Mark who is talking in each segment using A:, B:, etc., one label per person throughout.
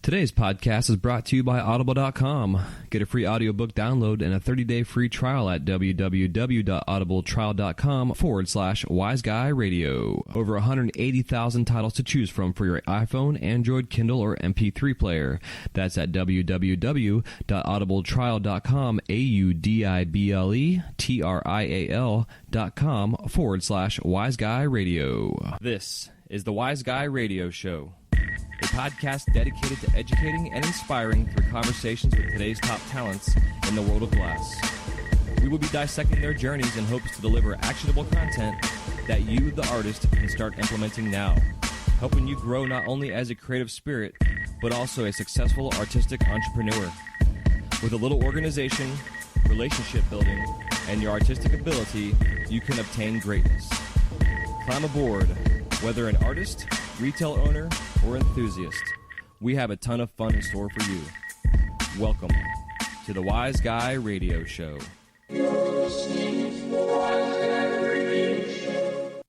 A: Today's podcast is brought to you by Audible.com. Get a free audiobook download and a 30-day free trial at www.audibletrial.com/WiseGuyRadio. Over 180,000 titles to choose from for your iPhone, Android, Kindle, or MP3 player. That's at www.audibletrial.com, AUDIBLETRIAL.com/WiseGuyRadio. This is the Wise Guy Radio Show, a podcast dedicated to educating and inspiring through conversations with today's top talents in the world of glass. We will be dissecting their journeys in hopes to deliver actionable content that you, the artist, can start implementing now, helping you grow not only as a creative spirit, but also a successful artistic entrepreneur. With a little organization, relationship building, and your artistic ability, you can obtain greatness. Climb aboard, whether an artist, retail owner, or enthusiast. We have a ton of fun in store for you. Welcome to the Wise Guy Radio Show.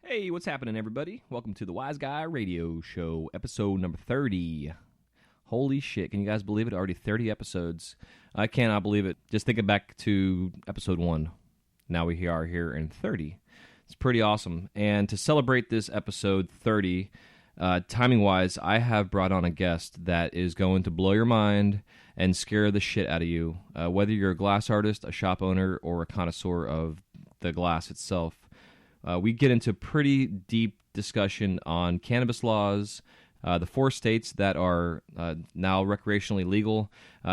A: Hey, what's happening, everybody? Welcome to the Wise Guy Radio Show, episode number 30. Holy shit, can you guys believe it? Already 30 episodes. I cannot believe it. Just thinking back to episode 1. Now we are here in 30. It's pretty awesome. And to celebrate this episode 30, timing-wise, I have brought on a guest that is going to blow your mind and scare the shit out of you, whether you're a glass artist, a shop owner, or a connoisseur of the glass itself. We get into pretty deep discussion on cannabis laws, the 4 states that are now recreationally legal.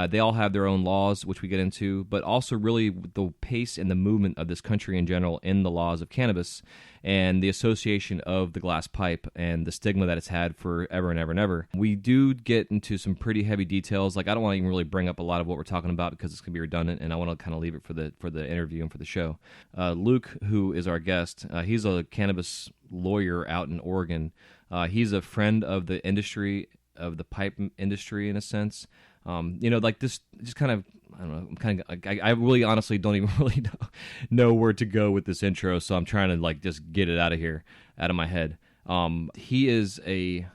A: They all have their own laws, which we get into, but also really the pace and the movement of this country in general in the laws of cannabis and the association of the glass pipe and the stigma that it's had forever and ever and ever. We do get into some pretty heavy details. Like, I don't want to even really bring up a lot of what we're talking about because it's going to be redundant, and I want to kind of leave it for the interview and for the show. Luke, who is our guest, he's a cannabis lawyer out in Oregon. He's a friend of the industry, of the pipe industry in a sense. Like this, just kind of, I don't know, I really honestly don't even really know where to go with this intro, so I'm trying to like just get it out of here, out of my head. He is a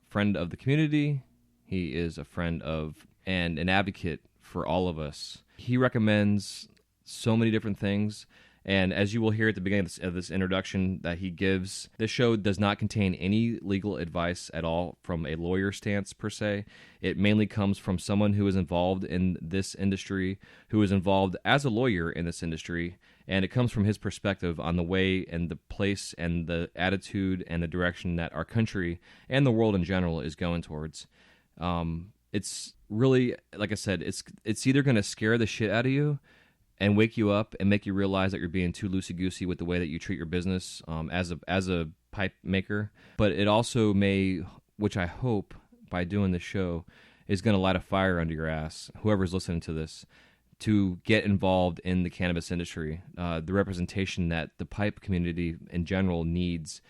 A: friend of the community. He is a friend of and an advocate for all of us. He recommends so many different things. And as you will hear at the beginning of this introduction that he gives, this show does not contain any legal advice at all from a lawyer stance per se. It mainly comes from someone who is involved in this industry, who is involved as a lawyer in this industry, and it comes from his perspective on the way and the place and the attitude and the direction that our country and the world in general is going towards. It's really, like I said, it's either going to scare the shit out of you and wake you up and make you realize that you're being too loosey-goosey with the way that you treat your business as a pipe maker. But it also may, which I hope by doing this show, is going to light a fire under your ass, whoever's listening to this, to get involved in the cannabis industry, the representation that the pipe community in general needs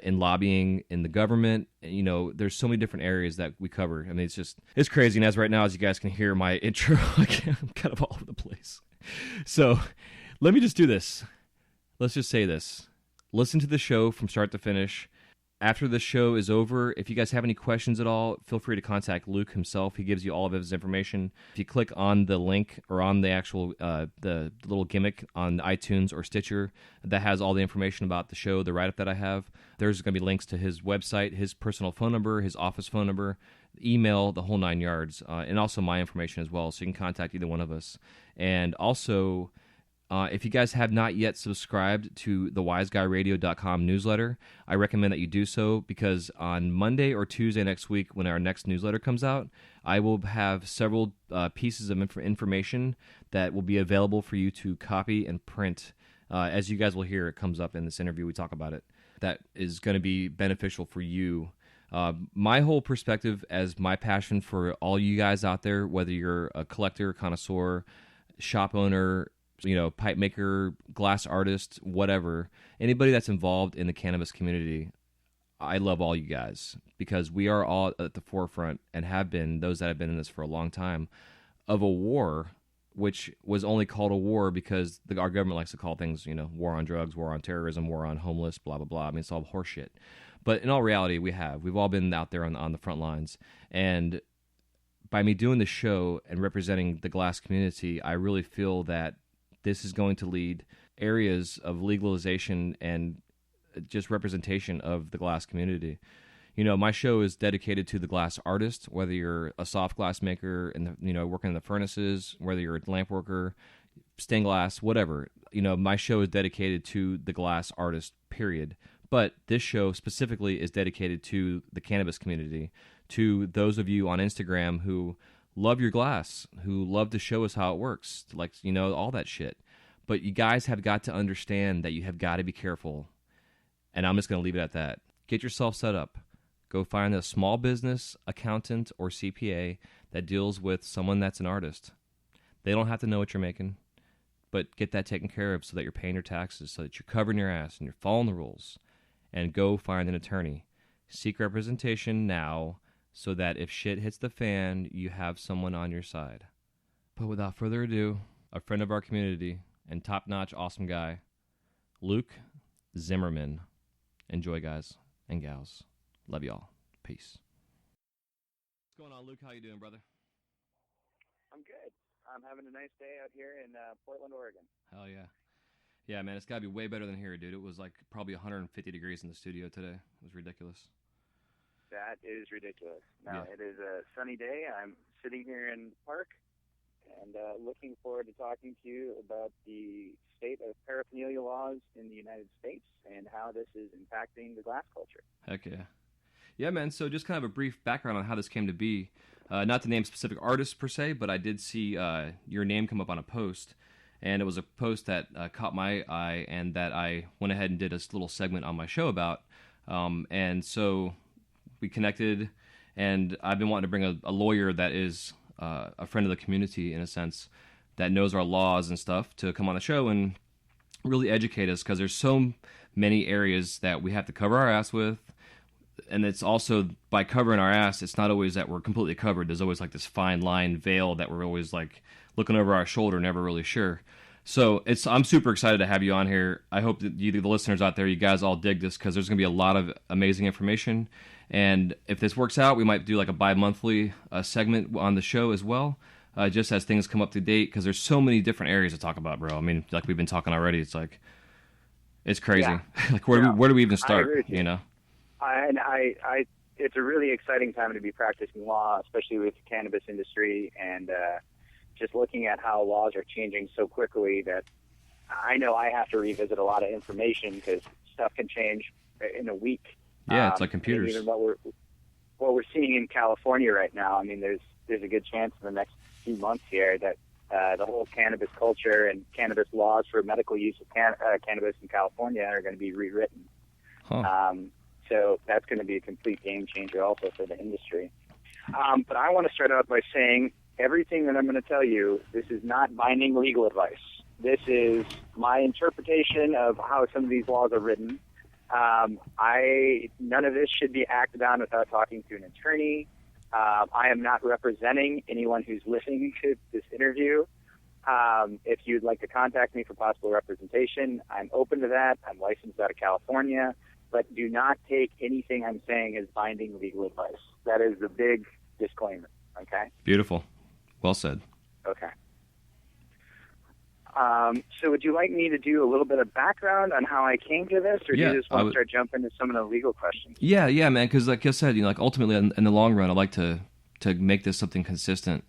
A: in lobbying, in the government. You know, there's so many different areas that we cover. I mean, it's crazy. And as right now, as you guys can hear my intro, I'm kind of all over the place. So let me just do this. Let's just say this. Listen to the show from start to finish. After the show is over, if you guys have any questions at all, feel free to contact Luke himself. He gives you all of his information. If you click on the link or on the actual the little gimmick on iTunes or Stitcher that has all the information about the show, the write-up that I have, there's going to be links to his website, his personal phone number, his office phone number, email, the whole 9 yards, and also my information as well, so you can contact either one of us. And also, if you guys have not yet subscribed to the WiseGuyRadio.com newsletter, I recommend that you do so, because on Monday or Tuesday next week, when our next newsletter comes out, I will have several pieces of information that will be available for you to copy and print. As you guys will hear, it comes up in this interview, we talk about it. That is going to be beneficial for you. My whole perspective, as my passion for all you guys out there, whether you're a collector, connoisseur, shop owner, pipe maker, glass artist, whatever, anybody that's involved in the cannabis community, I love all you guys, because we are all at the forefront and have been, those that have been in this for a long time, of a war, which was only called a war because our government likes to call things, war on drugs, war on terrorism, war on homeless, blah, blah, blah. I mean, it's all horseshit. But in all reality, we've all been out there on the front lines. And by me doing the show and representing the glass community, I really feel that this is going to lead areas of legalization and just representation of the glass community. You know, my show is dedicated to the glass artist, whether you're a soft glass maker and working in the furnaces, whether you're a lamp worker, stained glass, whatever. You know, my show is dedicated to the glass artist, period. But this show specifically is dedicated to the cannabis community, to those of you on Instagram who love your glass, who love to show us how it works, like, all that shit. But you guys have got to understand that you have got to be careful. And I'm just going to leave it at that. Get yourself set up. Go find a small business accountant or CPA that deals with someone that's an artist. They don't have to know what you're making, but get that taken care of so that you're paying your taxes, so that you're covering your ass and you're following the rules. And go find an attorney. Seek representation now so that if shit hits the fan, you have someone on your side. But without further ado, a friend of our community and top-notch awesome guy, Luke Zimmerman. Enjoy, guys and gals. Love y'all. Peace. What's going on, Luke? How you doing, brother?
B: I'm good. I'm having a nice day out here in Portland, Oregon.
A: Hell yeah. Yeah, man, it's got to be way better than here, dude. It was like probably 150 degrees in the studio today. It was ridiculous.
B: That is ridiculous. Now,
A: Yeah.
B: It is a sunny day. I'm sitting here in the park and looking forward to talking to you about the state of paraphernalia laws in the United States and how this is impacting the glass culture.
A: Heck yeah. Yeah, man, so just kind of a brief background on how this came to be. Not to name specific artists per se, but I did see your name come up on a post, and it was a post that caught my eye and that I went ahead and did a little segment on my show about. And so we connected, and I've been wanting to bring a lawyer that is a friend of the community, in a sense, that knows our laws and stuff, to come on the show and really educate us, because there's so many areas that we have to cover our ass with. And it's also, by covering our ass, it's not always that we're completely covered. There's always like this fine line veil that we're always like looking over our shoulder, never really sure. So I'm super excited to have you on here. I hope that the listeners out there, you guys all dig this, because there's going to be a lot of amazing information. And if this works out, we might do like a bi-monthly segment on the show as well, just as things come up to date, because there's so many different areas to talk about, bro. I mean, like we've been talking already, it's crazy. Yeah. Like where do we even start, you know?
B: It's a really exciting time to be practicing law, especially with the cannabis industry, and just looking at how laws are changing so quickly that I know I have to revisit a lot of information, because stuff can change in a week.
A: Yeah, it's like computers.
B: Even what we're seeing in California right now, I mean, there's a good chance in the next few months here that the whole cannabis culture and cannabis laws for medical use of cannabis in California are going to be rewritten.
A: Huh.
B: So that's going to be a complete game changer also for the industry. But I want to start out by saying everything that I'm going to tell you, this is not binding legal advice. This is my interpretation of how some of these laws are written. None of this should be acted on without talking to an attorney. I am not representing anyone who's listening to this interview. If you'd like to contact me for possible representation, I'm open to that. I'm licensed out of California. But do not take anything I'm saying as binding legal advice. That is the big disclaimer, okay?
A: Beautiful. Well said.
B: Okay. So would you like me to do a little bit of background on how I came to this, or do you just want to start jumping into some of the legal questions?
A: Yeah, man, because like I said, like ultimately in the long run, I'd like to make this something consistent,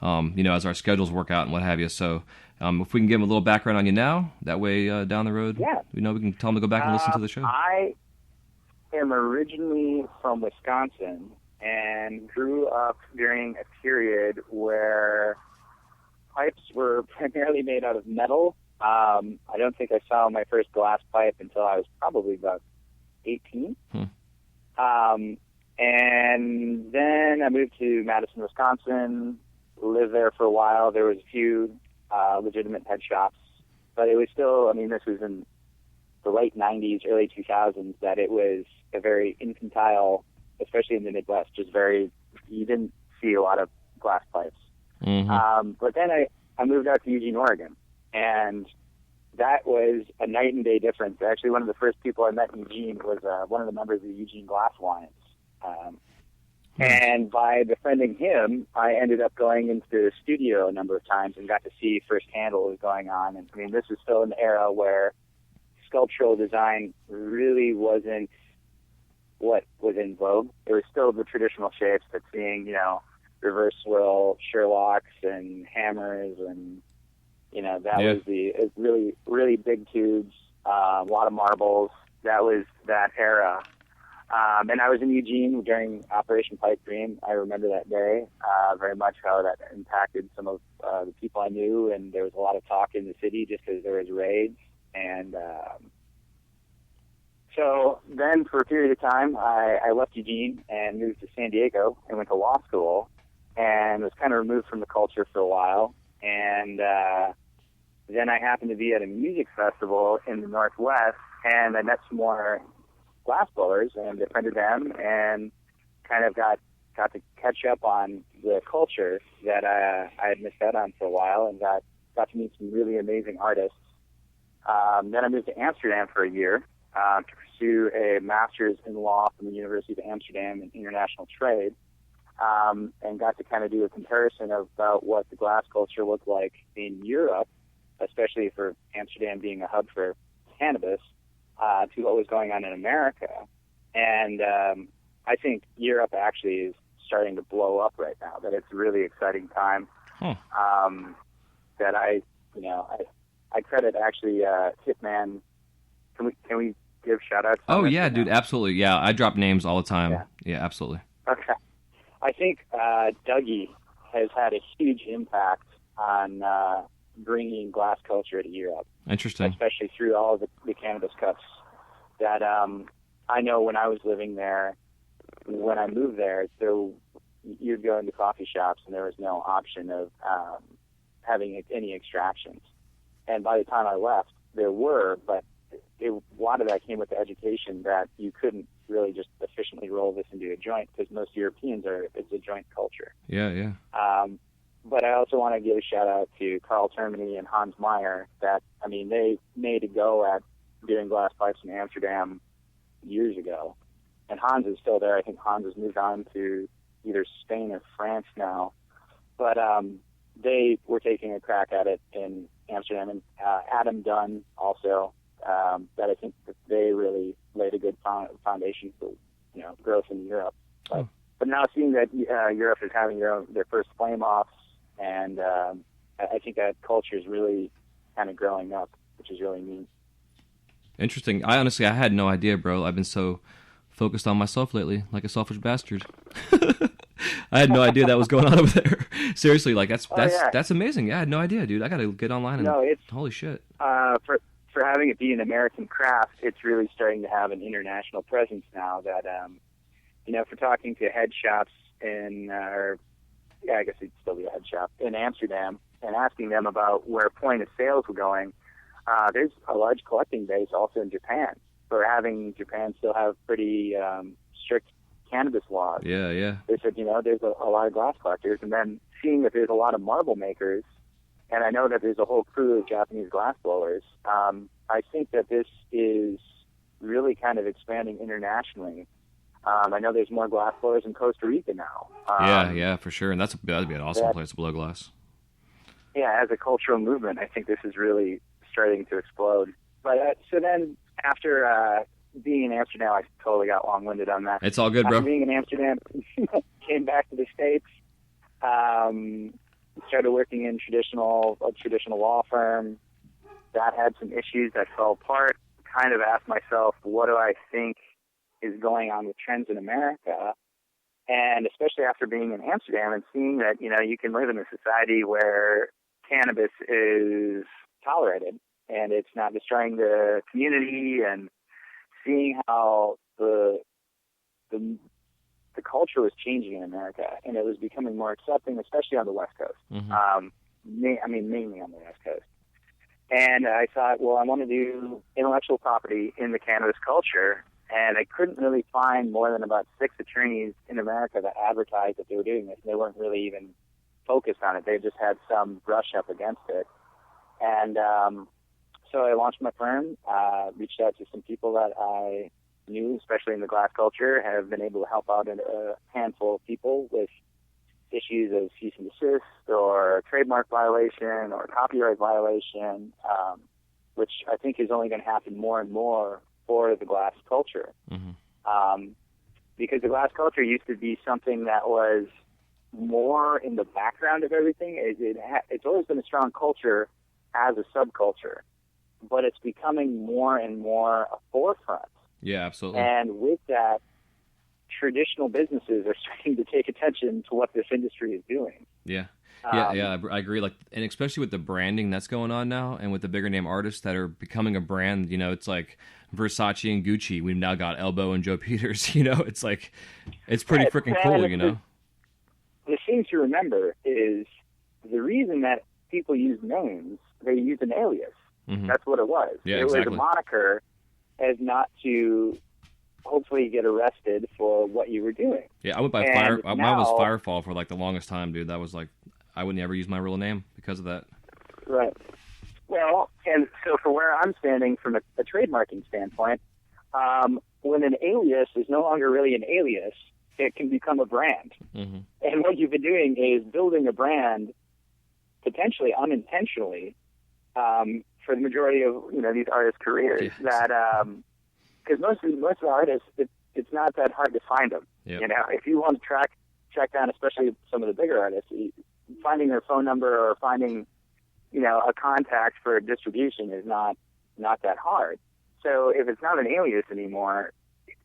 A: as our schedules work out and what have you. So if we can give them a little background on you now, that way down the road, we can tell them to go back and listen to the show.
B: I am originally from Wisconsin and grew up during a period where pipes were primarily made out of metal. I don't think I saw my first glass pipe until I was probably about 18. And then I moved to Madison, Wisconsin, lived there for a while. There was a few legitimate head shops, but it was still, this was in the late 90s, early 2000s, that it was a very infantile, especially in the Midwest, you didn't see a lot of glass pipes.
A: Mm-hmm.
B: But then I moved out to Eugene, Oregon, and that was a night and day difference. Actually, one of the first people I met in Eugene was one of the members of the Eugene Glass Alliance. And by befriending him, I ended up going into the studio a number of times and got to see firsthand what was going on. And I mean, this was still an era where sculptural design really wasn't what was in vogue. It was still the traditional shapes, but seeing, reverse swirl Sherlocks and hammers and, that was it really, really big tubes, a lot of marbles. That was that era. And I was in Eugene during Operation Pipe Dream. I remember that day very much, how that impacted some of the people I knew, and there was a lot of talk in the city just because there was raids. And so then for a period of time, I left Eugene and moved to San Diego and went to law school and was kind of removed from the culture for a while. And then I happened to be at a music festival in the Northwest, and I met some more glassblowers and befriended them and kind of got to catch up on the culture that I had missed out on for a while, and got to meet some really amazing artists. Then I moved to Amsterdam for a year to pursue a master's in law from the University of Amsterdam in international trade, and got to kind of do a comparison about what the glass culture looked like in Europe, especially for Amsterdam being a hub for cannabis, to what was going on in America. And I think Europe actually is starting to blow up right now, that it's a really exciting time. That I credit actually Hitman. Can we give shout-outs?
A: Oh, yeah, dude, absolutely. Yeah, I drop names all the time. Yeah, absolutely.
B: Okay. I think Dougie has had a huge impact on bringing glass culture to Europe.
A: Interesting.
B: Especially through all of the cannabis cups that I know when I was living there, when I moved there, you'd go into coffee shops and there was no option of having any extractions. And by the time I left, there were, but a lot of that came with the education that you couldn't really just efficiently roll this into a joint, because most Europeans it's a joint culture.
A: Yeah.
B: But I also want to give a shout out to Carl Termini and Hans Meyer that, they made a go at doing glass pipes in Amsterdam years ago. And Hans is still there. I think Hans has moved on to either Spain or France now. But they were taking a crack at it in Amsterdam. And Adam Dunn also, that I think that they really laid a good foundation for, growth in Europe. But now seeing that Europe is having their first flame-offs, and I think that culture is really kind of growing up, which is really neat.
A: Interesting. I had no idea, bro. I've been so focused on myself lately, like a selfish bastard. I had no idea that was going on over there. Seriously, like that's amazing. Yeah, I had no idea, dude. I got to get online and holy shit.
B: For having it be an American craft, it's really starting to have an international presence now. That if we're talking to head shops I guess it'd still be a head shop in Amsterdam, and asking them about where point of sales were going, there's a large collecting base also in Japan. For having Japan still have pretty strict cannabis laws.
A: Yeah.
B: They said, there's a lot of glass collectors, and then seeing that there's a lot of marble makers, and I know that there's a whole crew of Japanese glass blowers. I think that this is really kind of expanding internationally. I know there's more glass blowers in Costa Rica now.
A: Yeah, for sure. And that'd be an awesome place to blow glass.
B: Yeah, as a cultural movement, I think this is really starting to explode. But so then after being in Amsterdam, I totally got long-winded on that.
A: It's all good, bro.
B: After being in Amsterdam, came back to the States, started working in a traditional law firm. That had some issues that fell apart. Kind of asked myself, what do I think is going on with trends in America? And especially after being in Amsterdam and seeing that, you can live in a society where cannabis is tolerated and it's not destroying the community, and seeing how the culture was changing in America and it was becoming more accepting, especially on the West Coast.
A: Mm-hmm.
B: Mainly on the West Coast. And I thought, well, I want to do intellectual property in the cannabis culture. And I couldn't really find more than about 6 attorneys in America that advertised that they were doing this. They weren't really even focused on it. They just had some brush up against it. And so I launched my firm, reached out to some people that I new, especially in the glass culture, have been able to help out a handful of people with issues of cease and desist or trademark violation or copyright violation, which I think is only going to happen more and more for the glass culture. Because the glass culture used to be something that was more in the background of everything. It's always been a strong culture as a subculture, but it's becoming more and more a forefront.
A: Yeah, absolutely.
B: And with that, traditional businesses are starting to take attention to what this industry is doing.
A: Yeah. I agree. Like, and especially with the branding that's going on now, and with the bigger name artists that are becoming a brand. It's like Versace and Gucci. We've now got Elbow and Joe Peters. It's like, it's pretty freaking cool.
B: The thing to remember is the reason that people use names, they use an alias. That's what it was.
A: Yeah,
B: it was a moniker as not to hopefully get arrested for what you were doing.
A: Yeah, I went by Fire. Mine was Firefall for like the longest time, dude. That was like, I would never use my real name because of that.
B: Right. Well, and so for where I'm standing from a trademarking standpoint, when an alias is no longer really an alias, it can become a brand. And what you've been doing is building a brand, potentially unintentionally, for the majority of these artists' careers. That because most of the artists, it's not that hard to find them.
A: Yep.
B: If you want to track down, especially some of the bigger artists, finding their phone number or finding a contact for distribution is not that hard. So if it's not an alias anymore,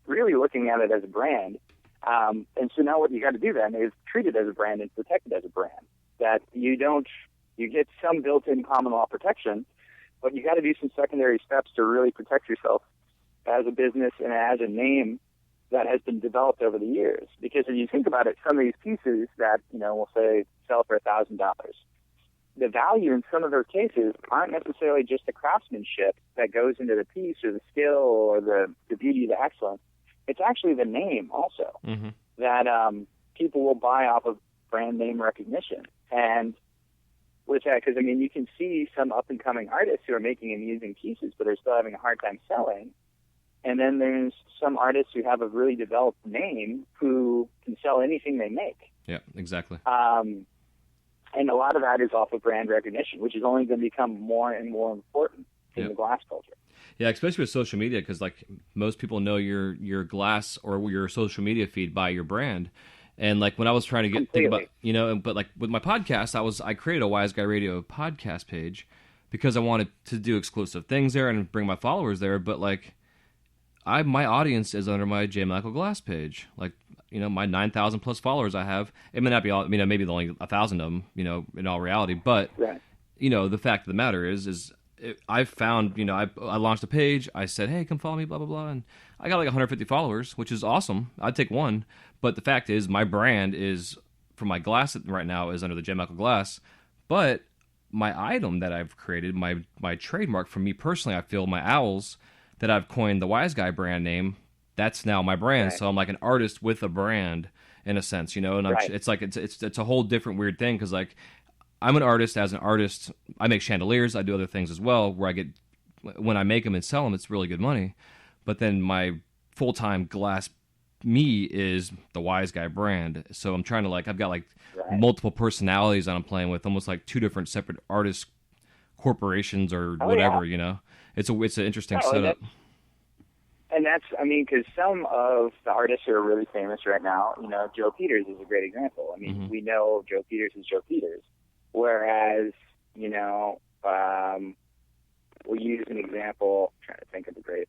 B: really looking at it as a brand. And so now what you got to do then is treat it as a brand and protect it as a brand. That you get some built-in common law protection, but you got to do some secondary steps to really protect yourself as a business and as a name that has been developed over the years. Because if you think about it, some of these pieces that, we'll say sell for $1,000, the value in some of those cases aren't necessarily just the craftsmanship that goes into the piece or the skill or the beauty, the excellence. It's actually the name also that people will buy off of brand name recognition. And with that, because, you can see some up-and-coming artists who are making amusing pieces, but they're still having a hard time selling. And then there's some artists who have a really developed name who can sell anything they make.
A: Yeah, exactly.
B: And a lot of that is off of brand recognition, which is only going to become more and more important in the glass culture.
A: Yeah, especially with social media, because like most people know your glass or your social media feed by your brand. And like when I was trying to think about, but like with my podcast, I created a Wise Guy Radio podcast page because I wanted to do exclusive things there and bring my followers there. But like, my audience is under my J.Michael Glass page. Like, my 9,000 plus followers I have. It may not be all, maybe only 1,000 of them, in all reality. But, the fact of the matter is I've found, I launched a page. I said, hey, come follow me, blah, blah, blah. And I got like 150 followers, which is awesome. I'd take one. But the fact is, my brand is, for my glass right now, is under the J.Michael Glass. But my item that I've created, my trademark for me personally, I feel my owls that I've coined the Wise Guy brand name, that's now my brand. Right. So I'm like an artist with a brand in a sense, and it's like it's a whole different weird thing because like I'm an artist. As an artist, I make chandeliers. I do other things as well where when I make them and sell them, it's really good money. But then my full-time glass me is the Wise Guy brand. So I'm trying to I've got multiple personalities that I'm playing with, almost like two different separate artist corporations or whatever. It's an interesting setup.
B: And that's, because some of the artists who are really famous right now, Joe Peters is a great example. We know Joe Peters is Joe Peters. Whereas, we'll use an example, I'm trying to think of the great,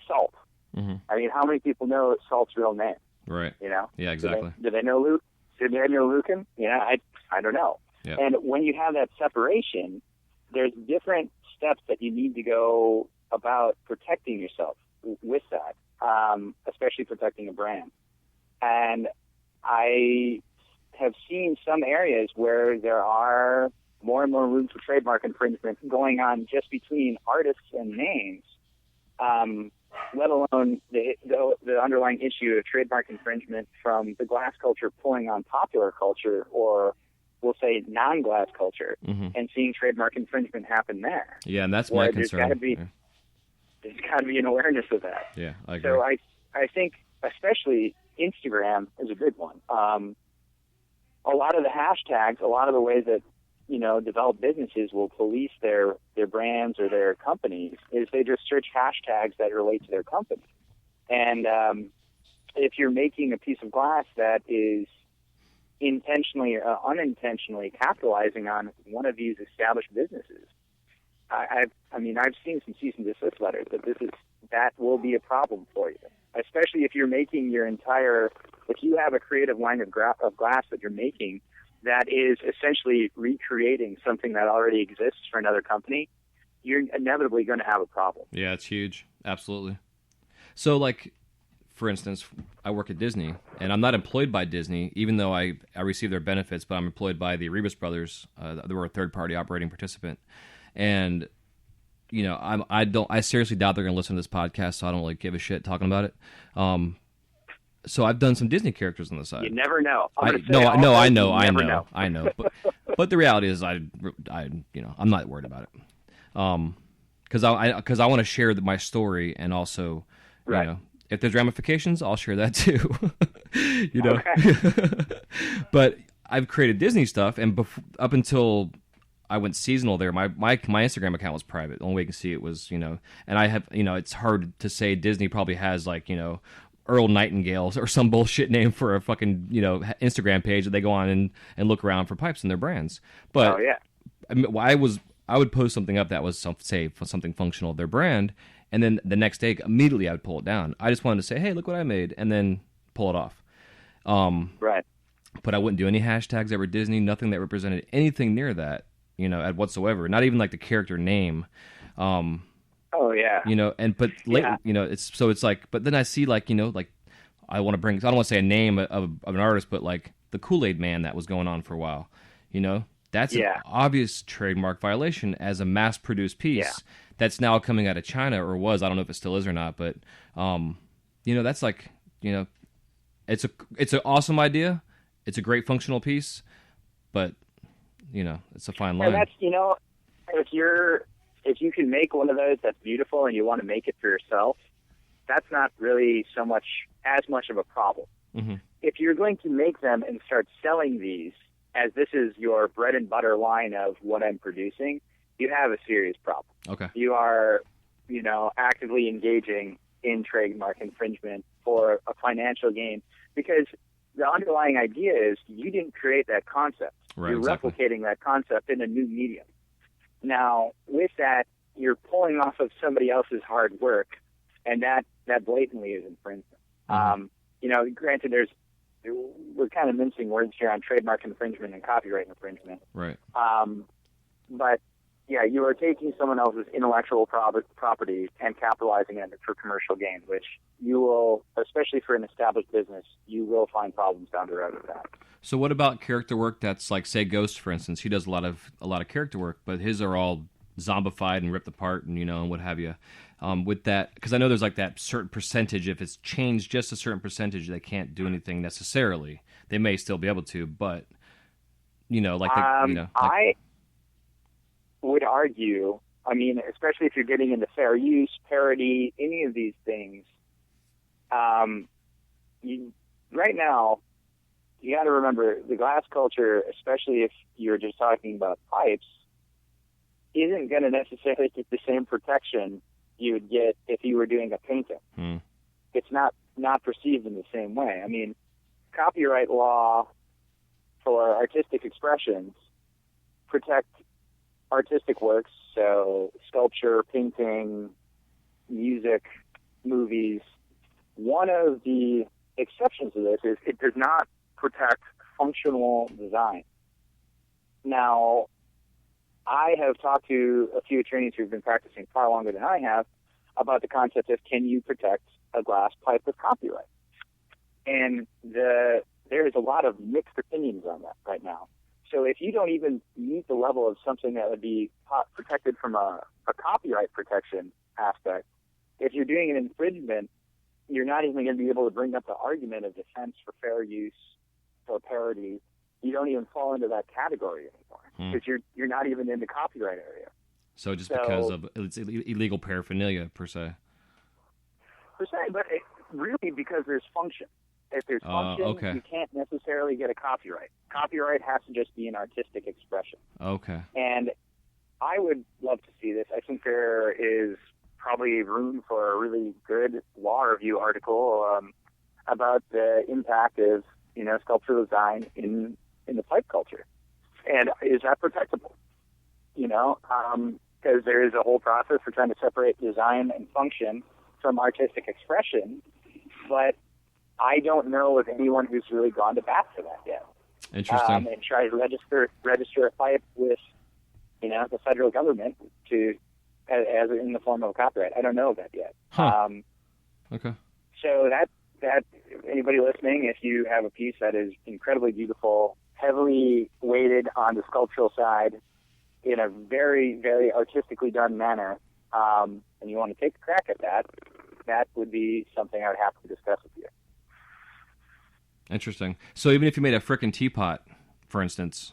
B: Salt. How many people know Salt's real name?
A: Right.
B: Yeah,
A: exactly.
B: Do they know Luke? Did they know Lucan? I don't know.
A: Yeah. And
B: when you have that separation, there's different steps that you need to go about protecting yourself with that, especially protecting a brand. And I have seen some areas where there are more and more rooms for trademark infringement going on just between artists and names, let alone the underlying issue of trademark infringement from the glass culture pulling on popular culture, or we'll say non-glass culture, and seeing trademark infringement happen there.
A: Yeah, and that's my concern.
B: There's got to be an awareness of that.
A: Yeah, I agree.
B: So I think especially Instagram is a big one. A lot of the hashtags, a lot of the ways that, developed businesses will police their brands or their companies is they just search hashtags that relate to their company. And if you're making a piece of glass that is intentionally or unintentionally capitalizing on one of these established businesses, I've seen some cease and desist letters that will be a problem for you, especially if you're making if you have a creative line of glass that you're making that is essentially recreating something that already exists for another company, you're inevitably going to have a problem.
A: Yeah, it's huge. Absolutely. So, like, for instance, I work at Disney, and I'm not employed by Disney, even though I receive their benefits, but I'm employed by the Rebus brothers. They were a third-party operating participant. And, I seriously doubt they're going to listen to this podcast, so I don't really give a shit talking about it. So I've done some Disney characters on the side.
B: You never know.
A: I know. But the reality is, I'm not worried about it. Because I want to share my story, and also,
B: right.
A: If there's ramifications, I'll share that too.
B: Okay.
A: But I've created Disney stuff, and up until I went seasonal there, my Instagram account was private. The only way you can see it was, and I have, it's hard to say Disney probably has Earl Nightingale or some bullshit name for a fucking, Instagram page that they go on and look around for pipes in their brands. But I would post something up that was something functional of their brand, and then the next day immediately I would pull it down. I just wanted to say, hey, look what I made, and then pull it off.
B: Right.
A: But I wouldn't do any hashtags that were Disney, nothing that represented anything near that, whatsoever. Not even like the character name.
B: Oh yeah.
A: But then I see I want to bring, I don't want to say a name of an artist, but like the Kool-Aid Man that was going on for a while, that's an obvious trademark violation as a mass-produced piece that's now coming out of China, or was, I don't know if it still is or not, but that's like, it's an awesome idea, it's a great functional piece, but it's a fine line.
B: And that's, if you can make one of those that's beautiful and you want to make it for yourself, that's not really as much of a problem.
A: Mm-hmm.
B: If you're going to make them and start selling these as this is your bread and butter line of what I'm producing, you have a serious problem.
A: Okay.
B: You are, actively engaging in trademark infringement for a financial gain, because the underlying idea is you didn't create that concept.
A: Right,
B: you're
A: exactly.
B: replicating that concept in a new medium. Now, with that, you're pulling off of somebody else's hard work, and that blatantly is infringement.
A: Mm-hmm.
B: Granted, we're kind of mincing words here on trademark infringement and copyright infringement.
A: Right.
B: But yeah, you are taking someone else's intellectual property and capitalizing it for commercial gain, which you will, especially for an established business, you will find problems down the road with that.
A: So what about character work that's like, say, Ghost, for instance? He does a lot of character work, but his are all zombified and ripped apart and, and what have you. With that, because I know there's like that certain percentage, if it's changed just a certain percentage, they can't do anything necessarily. They may still be able to, but,
B: I would argue, especially if you're getting into fair use, parody, any of these things, right now, you got to remember the glass culture, especially if you're just talking about pipes, isn't going to necessarily get the same protection you would get if you were doing a painting. It's not perceived in the same way. Copyright law for artistic expressions protect artistic works, so sculpture, painting, music, movies. One of the exceptions to this is it does not protect functional design. Now, I have talked to a few attorneys who've been practicing far longer than I have about the concept of, can you protect a glass pipe with copyright? And there is a lot of mixed opinions on that right now. So if you don't even meet the level of something that would be protected from a copyright protection aspect, if you're doing an infringement, you're not even going to be able to bring up the argument of defense for fair use or parody. You don't even fall into that category anymore because you're not even in the copyright area.
A: So just because of it's illegal paraphernalia per se.
B: Per se, but really because there's function. If there's function, you can't necessarily get a copyright. Copyright has to just be an artistic expression.
A: Okay.
B: And I would love to see this. I think there is probably room for a really good law review article about the impact of, sculptural design in the pipe culture. And is that protectable? Because there is a whole process for trying to separate design and function from artistic expression, but I don't know of anyone who's really gone to bat for that yet.
A: Interesting.
B: And try to register a pipe with, the federal government as in the form of a copyright. I don't know of that yet.
A: Huh. Okay.
B: So that anybody listening, if you have a piece that is incredibly beautiful, heavily weighted on the sculptural side in a very, very artistically done manner, and you want to take a crack at that would be something I would have to discuss with you.
A: Interesting. So even if you made a frickin' teapot, for instance,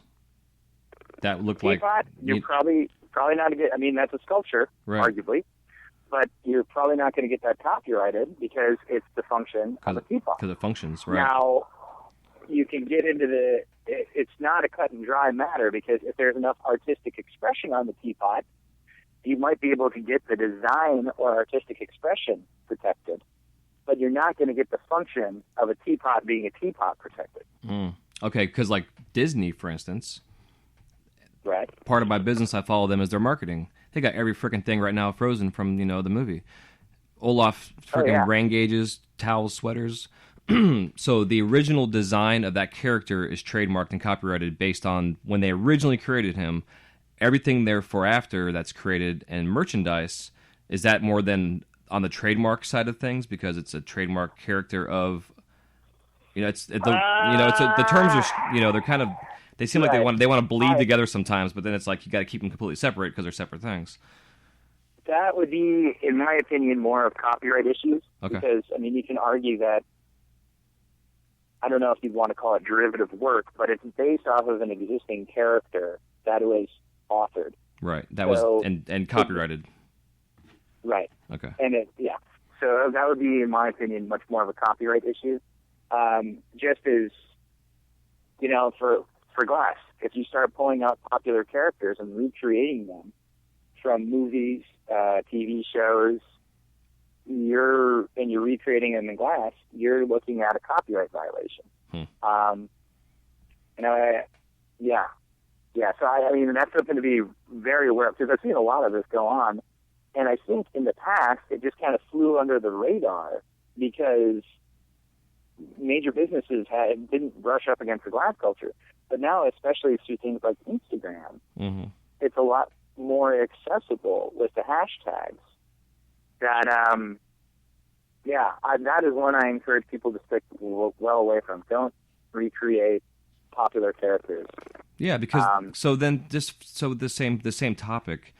A: that looked
B: teapot, you're probably not going to get, that's a sculpture,
A: right,
B: arguably, but you're probably not going to get that copyrighted because it's the function of a teapot.
A: Because it functions, right.
B: Now, you can get into it's not a cut and dry matter because if there's enough artistic expression on the teapot, you might be able to get the design or artistic expression protected, but you're not going to get the function of a teapot being a teapot protected.
A: Okay, because like Disney, for instance,
B: right? Part
A: of my business, I follow them as their marketing. They got every freaking thing right now frozen from, the movie. Olaf freaking rain gauges, towels, sweaters. So the original design of that character is trademarked and copyrighted based on when they originally created him. Everything therefore after that's created and merchandise, is that more than on the trademark side of things because it's a trademark character of, the terms are, they're kind of, they seem like they want to bleed together sometimes, but then it's like you got to keep them completely separate because they're separate things.
B: That would be, in my opinion, more of copyright issues.
A: Okay.
B: Because you can argue that, I don't know if you'd want to call it derivative work, but it's based off of an existing character that was authored.
A: Right. That was and copyrighted.
B: Right.
A: Okay.
B: And so that would be, in my opinion, much more of a copyright issue. Just as, for glass, if you start pulling out popular characters and recreating them from movies, TV shows, you're recreating them in glass, you're looking at a copyright violation. So that's something to be very aware of because I've seen a lot of this go on, and I think in the past it just kind of flew under the radar because major businesses didn't brush up against the glass culture, but now especially through things like Instagram, it's a lot more accessible with the hashtags. That that is one I encourage people to stick well away from. Don't recreate popular characters.
A: Yeah, because the same topic.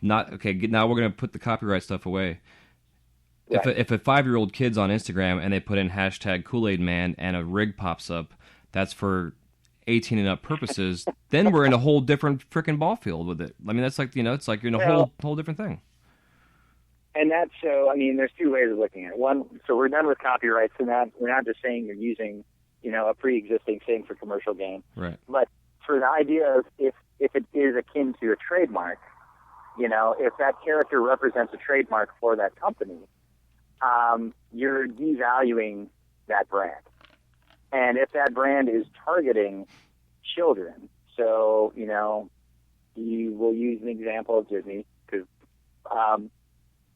A: Not okay. Now we're gonna put the copyright stuff away. Right. If a 5-year-old kid's on Instagram and they put in hashtag Kool-Aid Man and a rig pops up, that's for 18 and up purposes. Then we're in a whole different freaking ball field with it. That's like it's like you're in a whole different thing.
B: And that's there's two ways of looking at it. One, so we're done with copyrights, and that we're not just saying you're using, a pre-existing thing for commercial gain.
A: Right.
B: But for the idea of if it is akin to a trademark, if that character represents a trademark for that company, you're devaluing that brand. And if that brand is targeting children, so, you will use an example of Disney, because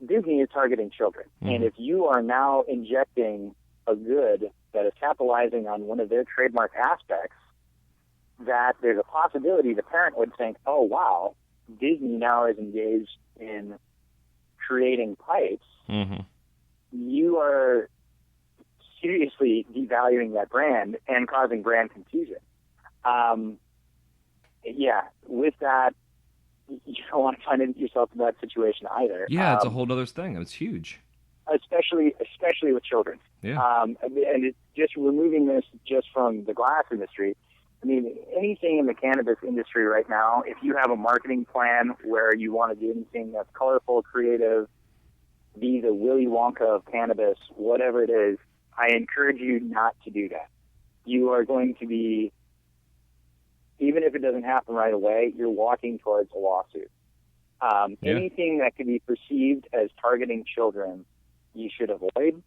B: Disney is targeting children. And if you are now injecting a good that is capitalizing on one of their trademark aspects, that there's a possibility the parent would think, oh, wow, Disney now is engaged in creating pipes. You are seriously devaluing that brand and causing brand confusion. With that, you don't want to find yourself in that situation either.
A: Yeah, it's a whole other thing. It's huge.
B: Especially with children.
A: Yeah.
B: And it's just removing this just from the glass industry, I mean, anything in the cannabis industry right now, if you have a marketing plan where you want to do anything that's colorful, creative, be the Willy Wonka of cannabis, whatever it is, I encourage you not to do that. You are going to be, even if it doesn't happen right away, you're walking towards a lawsuit. Anything that could be perceived as targeting children, you should avoid,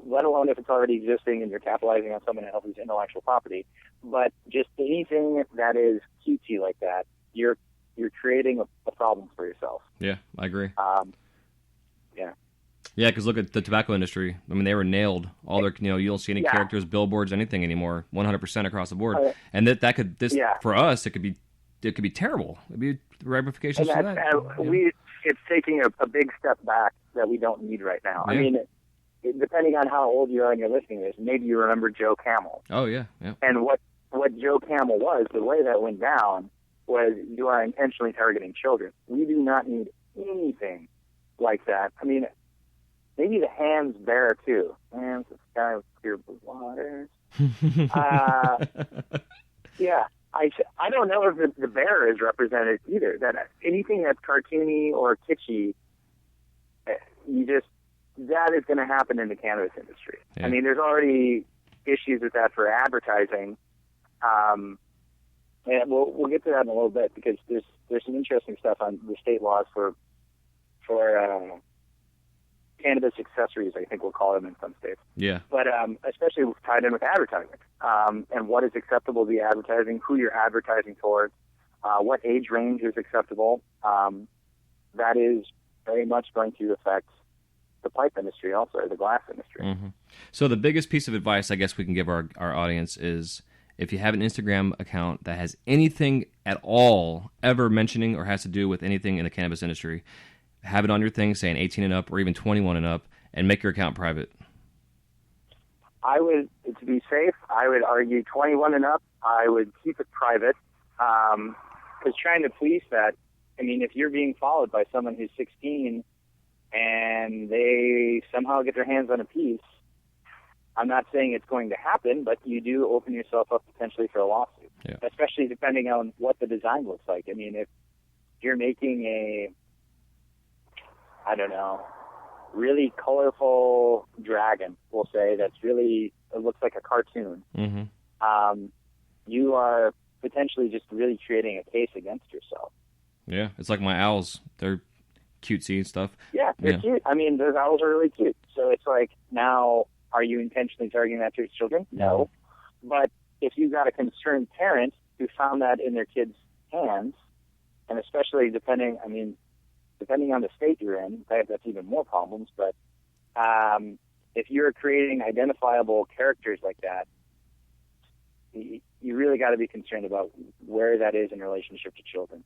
B: let alone if it's already existing and you're capitalizing on someone else's intellectual property. But just anything that is cutesy like that, you're creating a problem for yourself.
A: Yeah, I agree.
B: Yeah.
A: Yeah, because look at the tobacco industry. I mean, they were nailed. All their, you don't see any characters, billboards, anything anymore. 100% across the board. And that could for us, it could be terrible. It'd be ramifications for that.
B: It's taking a big step back that we don't need right now.
A: Yeah.
B: I mean, depending on how old you are and you're listening to this, maybe you remember Joe Camel.
A: Oh yeah.
B: And what Joe Camel was, the way that went down was you are intentionally targeting children. We do not need anything like that. I mean, maybe the hands bear too. Hands of sky with clear blue waters. Yeah. I don't know if the bear is represented either. That anything that's cartoony or kitschy, that is going to happen in the cannabis industry. Yeah. I mean, there's already issues with that for advertising, and we'll get to that in a little bit because there's some interesting stuff on the state laws for cannabis accessories, I think we'll call them in some states.
A: Yeah. But
B: especially tied in with advertising, and what is acceptable to be advertising, who you're advertising towards, what age range is acceptable. That is very much going to affect the pipe industry also, or the glass industry.
A: Mm-hmm. So the biggest piece of advice I guess we can give our audience is if you have an Instagram account that has anything at all ever mentioning or has to do with anything in the cannabis industry, have it on your thing saying 18 and up or even 21 and up, and make your account private.
B: To be safe, I would argue 21 and up, I would keep it private, because trying to police that, I mean, if you're being followed by someone who's 16 and they somehow get their hands on a piece, I'm not saying it's going to happen, but you do open yourself up potentially for a lawsuit, especially depending on what the design looks like. I mean, if you're making really colorful dragon, we'll say, it looks like a cartoon, you are potentially just really creating a case against yourself.
A: Yeah, it's like my owls. They're cutesy and stuff.
B: Yeah, they're cute. I mean, those owls are really cute. So it's like, now, are you intentionally targeting that to your children? No. But if you've got a concerned parent who found that in their kid's hands, and especially depending on the state you're in, that's even more problems. But if you're creating identifiable characters like that, you really got to be concerned about where that is in relationship to children.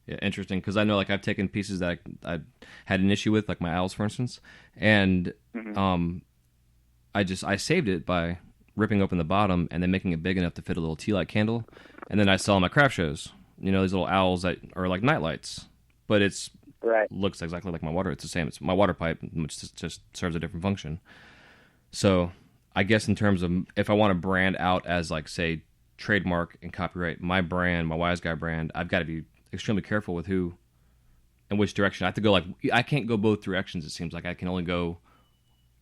A: Yeah, interesting, because I know, like, I've taken pieces that I had an issue with, like my owls, for instance, and I saved it by ripping open the bottom and then making it big enough to fit a little tea light candle, and then I sell them at craft shows. These little owls that are like night lights, but looks exactly like my water. It's the same. It's my water pipe, which just serves a different function. So I guess in terms of if I want to brand out as, like, say, trademark and copyright my brand, my Wise Guy brand, I've got to be extremely careful with who and which direction. I have to go, I can't go both directions. It seems like I can only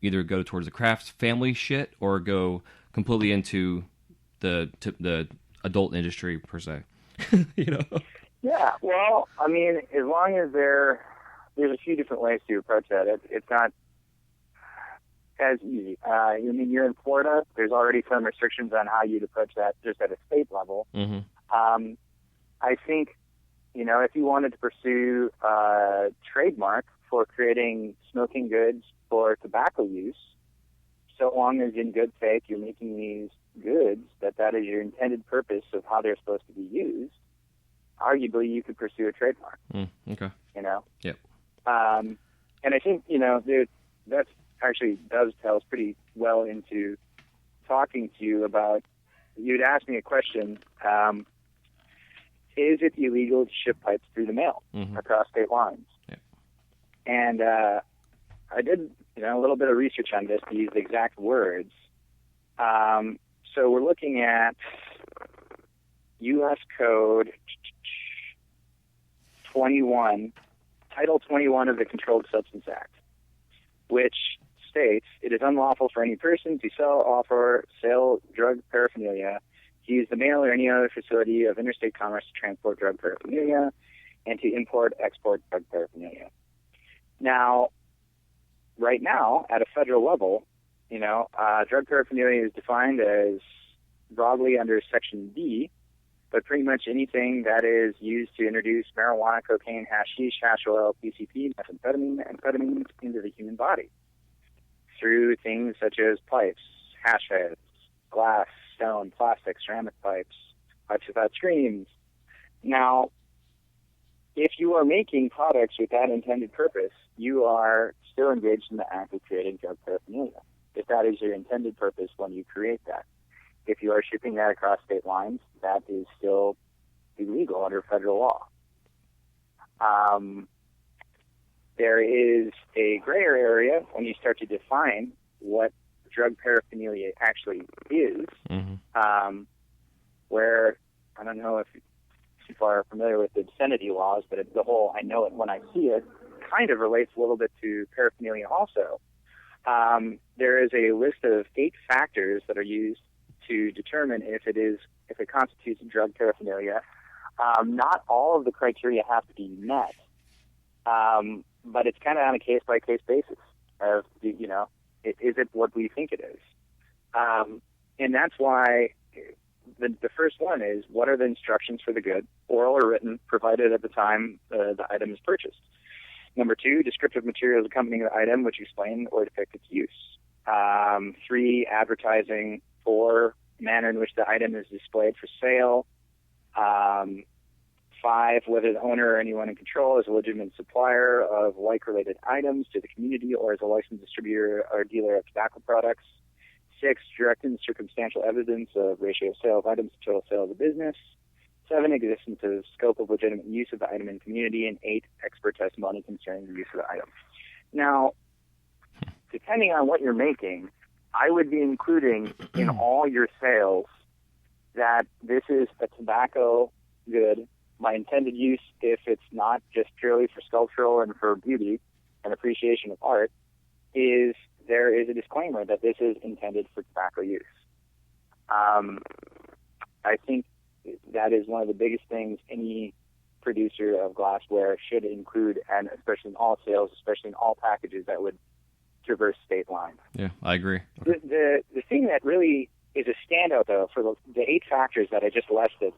A: either go towards the craft family shit or go completely into the adult industry per se.
B: Yeah, well, I mean, as long as there's a few different ways to approach that. It's not as easy. You're in Florida. There's already some restrictions on how you'd approach that just at a state level. I think, if you wanted to pursue a trademark for creating smoking goods for tobacco use, so long as in good faith you're making these goods that is your intended purpose of how they're supposed to be used, arguably you could pursue a trademark.
A: Okay.
B: Yep. And I think, that actually dovetails pretty well into talking to you about, you'd ask me a question, is it illegal to ship pipes through the mail across state lines?
A: Yep.
B: And I did, a little bit of research on this, to use the exact words. So we're looking at U.S. Code 21, Title 21 of the Controlled Substance Act, which states it is unlawful for any person to sell, offer, sell drug paraphernalia, to use the mail or any other facility of interstate commerce to transport drug paraphernalia, and to import, export drug paraphernalia. Now, right now, at a federal level, drug paraphernalia is defined as broadly under Section D, but pretty much anything that is used to introduce marijuana, cocaine, hashish, hash oil, PCP, methamphetamine, and amphetamines into the human body through things such as pipes, hash heads, glass, stone, plastic, ceramic pipes, pipes without screens. Now, if you are making products with that intended purpose, you are still engaged in the act of creating drug paraphernalia, if that is your intended purpose when you create that. If you are shipping that across state lines, that is still illegal under federal law. There is a grayer area when you start to define what drug paraphernalia actually is, where, I don't know if people are familiar with the obscenity laws, but the whole I know it when I see it kind of relates a little bit to paraphernalia also. There is a list of 8 factors that are used to determine if it constitutes drug paraphernalia. Not all of the criteria have to be met, but it's kind of on a case-by-case basis of, is it what we think it is? And that's why the first one is, what are the instructions for the good, oral or written, provided at the time the item is purchased? Number 2, descriptive materials accompanying the item which explain or depict its use. 3, advertising. 4, manner in which the item is displayed for sale. 5, whether the owner or anyone in control is a legitimate supplier of like-related items to the community or is a licensed distributor or dealer of tobacco products. 6, direct and circumstantial evidence of ratio of sale of items to total sale of the business. 7, existence of scope of legitimate use of the item in community. And 8, expert testimony concerning the use of the item. Now, depending on what you're making, I would be including in all your sales that this is a tobacco good. My intended use, if it's not just purely for sculptural and for beauty and appreciation of art, is there is a disclaimer that this is intended for tobacco use. I think that is one of the biggest things any producer of glassware should include, and especially in all sales, especially in all packages that would traverse state lines.
A: Yeah, I agree.
B: The thing that really is a standout, though, for the 8 factors that I just listed,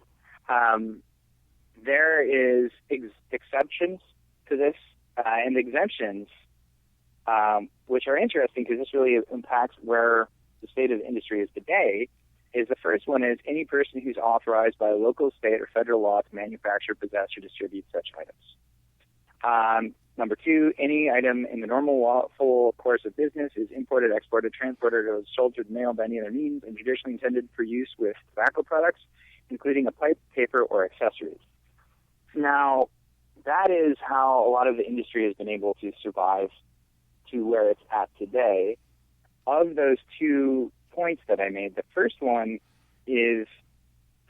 B: there is exceptions to this, and exemptions, which are interesting because this really impacts where the state of the industry is today. Is the first one is any person who's authorized by a local, state, or federal law to manufacture, possess, or distribute such items. Number 2, any item in the normal lawful course of business is imported, exported, transported, or sold through the mail by any other means and traditionally intended for use with tobacco products, including a pipe, paper, or accessories. Now, that is how a lot of the industry has been able to survive to where it's at today. Of those 2 points that I made, the first one is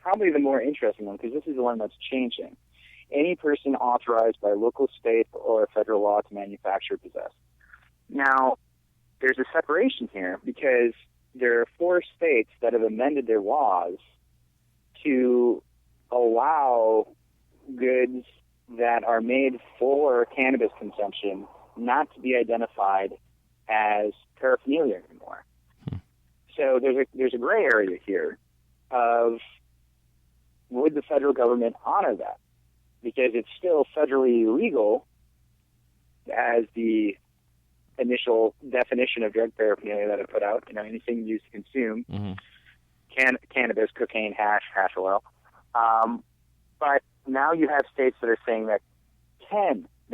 B: probably the more interesting one because this is the one that's changing. Any person authorized by local, state, or federal law to manufacture, possess. Now, there's a separation here because there are 4 states that have amended their laws to allow goods that are made for cannabis consumption not to be identified as paraphernalia anymore. So there's a gray area here of would the federal government honor that? Because it's still federally illegal as the initial definition of drug paraphernalia that I put out, anything used to consume cannabis, cocaine, hash oil. But now you have states that are saying that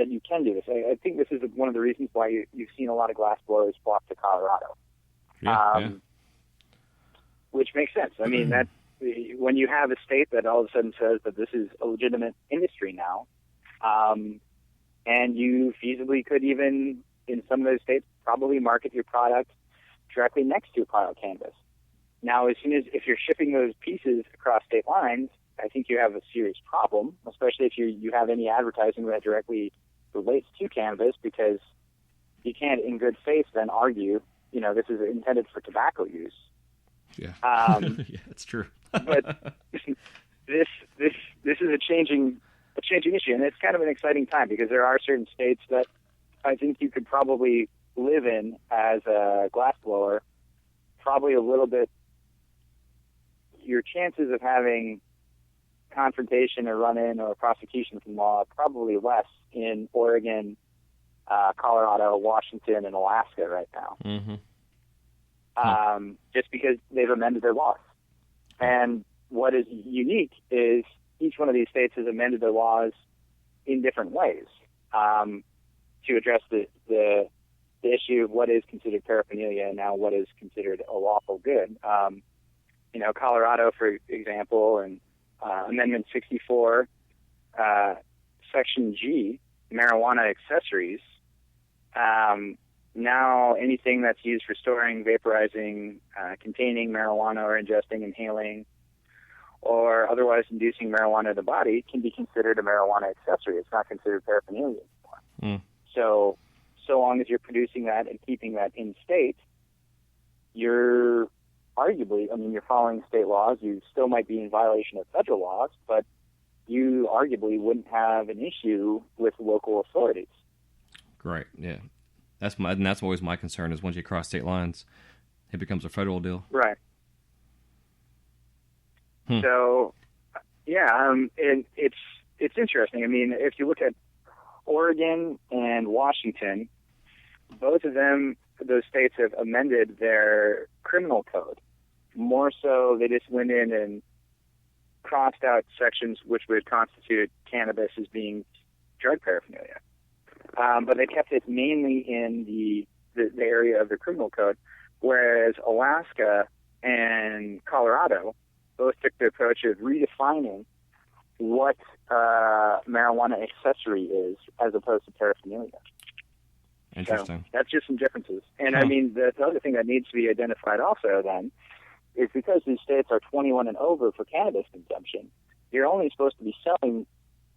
B: you can do this. I think this is one of the reasons why you've seen a lot of glass blowers flock to Colorado. Which makes sense. I mean, that when you have a state that all of a sudden says that this is a legitimate industry now, and you feasibly could even, in some of those states, probably market your product directly next to a pile of cannabis. Now, if you're shipping those pieces across state lines, I think you have a serious problem, especially if you have any advertising that directly relates to cannabis, because you can't, in good faith, then argue, this is intended for tobacco use.
A: Yeah, yeah, that's true.
B: But this is a changing issue, and it's kind of an exciting time because there are certain states that I think you could probably live in as a glassblower, probably a little bit. Your chances of having confrontation or run-in or prosecution from law are probably less in Oregon, Colorado, Washington, and Alaska right now.
A: Mm-hmm.
B: Just because they've amended their laws. And what is unique is each one of these states has amended their laws in different ways to address the issue of what is considered paraphernalia and now what is considered a lawful good. Colorado, for example, and Amendment 64, Section G, marijuana accessories. Now anything that's used for storing, vaporizing, containing marijuana or ingesting, inhaling, or otherwise inducing marijuana to the body can be considered a marijuana accessory. It's not considered paraphernalia anymore. So long as you're producing that and keeping that in state, you're arguably, you're following state laws. You still might be in violation of federal laws, but you arguably wouldn't have an issue with local authorities.
A: Great, yeah. That's always my concern is once you cross state lines, it becomes a federal deal.
B: Right. So, yeah, and it's interesting. If you look at Oregon and Washington, both of them, those states have amended their criminal code. More so, they just went in and crossed out sections which would constitute cannabis as being drug paraphernalia. But they kept it mainly in the area of the criminal code, whereas Alaska and Colorado both took the approach of redefining what marijuana accessory is as opposed to paraphernalia.
A: Interesting.
B: So that's just some differences. And the other thing that needs to be identified also then is because these states are 21 and over for cannabis consumption, you're only supposed to be selling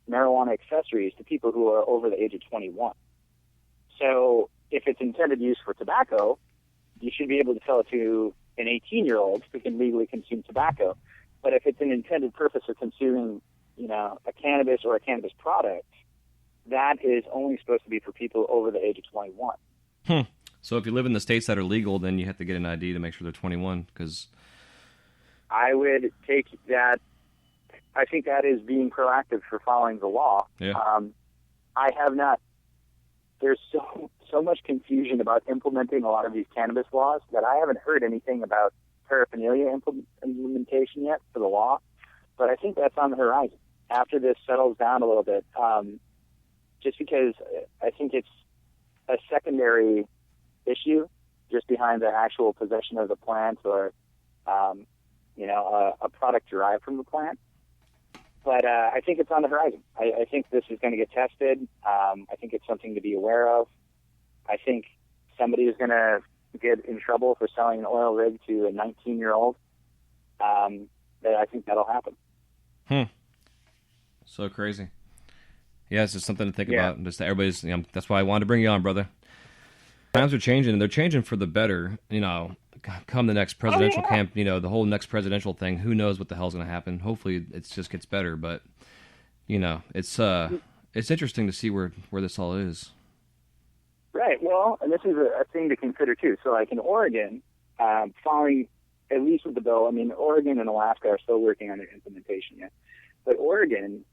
B: marijuana accessories to people who are over the age of 21. So if it's intended use for tobacco, you should be able to sell it to an 18-year-old who can legally consume tobacco. But if it's an intended purpose of consuming, a cannabis or a cannabis product, that is only supposed to be for people over the age of 21.
A: So if you live in the states that are legal, then you have to get an ID to make sure they're 21, because
B: I would take that. I think that is being proactive for following the law.
A: Yeah.
B: I have not. There's so much confusion about implementing a lot of these cannabis laws that I haven't heard anything about paraphernalia implementation yet for the law. But I think that's on the horizon after this settles down a little bit. Just because I think it's a secondary issue just behind the actual possession of the plant or, a product derived from the plant. But I think it's on the horizon. I think this is going to get tested. I think it's something to be aware of. I think somebody is going to get in trouble for selling an oil rig to a 19-year-old. I think that'll happen.
A: So crazy. Yeah, it's just something to think about. Just everybody's. That's why I wanted to bring you on, brother. Times are changing, and they're changing for the better. Come the next presidential camp, the whole next presidential thing. Who knows what the hell's going to happen? Hopefully, it just gets better. But it's interesting to see where this all is.
B: Right. Well, and this is a thing to consider too. So, like in Oregon, following at least with the bill. Oregon and Alaska are still working on their implementation yet. But Oregon,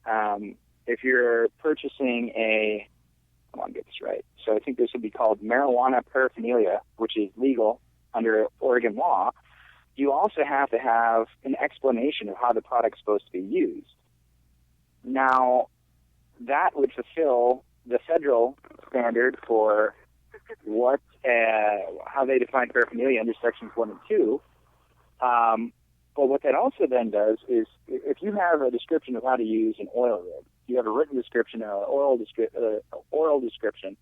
B: if you're purchasing I want to get this right. So I think this would be called marijuana paraphernalia, which is legal under Oregon law. You also have to have an explanation of how the product's supposed to be used. Now, that would fulfill the federal standard for how they define paraphernalia under sections 1 and 2. But what that also then does is, if you have a description of how to use an oil rig, you have a written description, oral description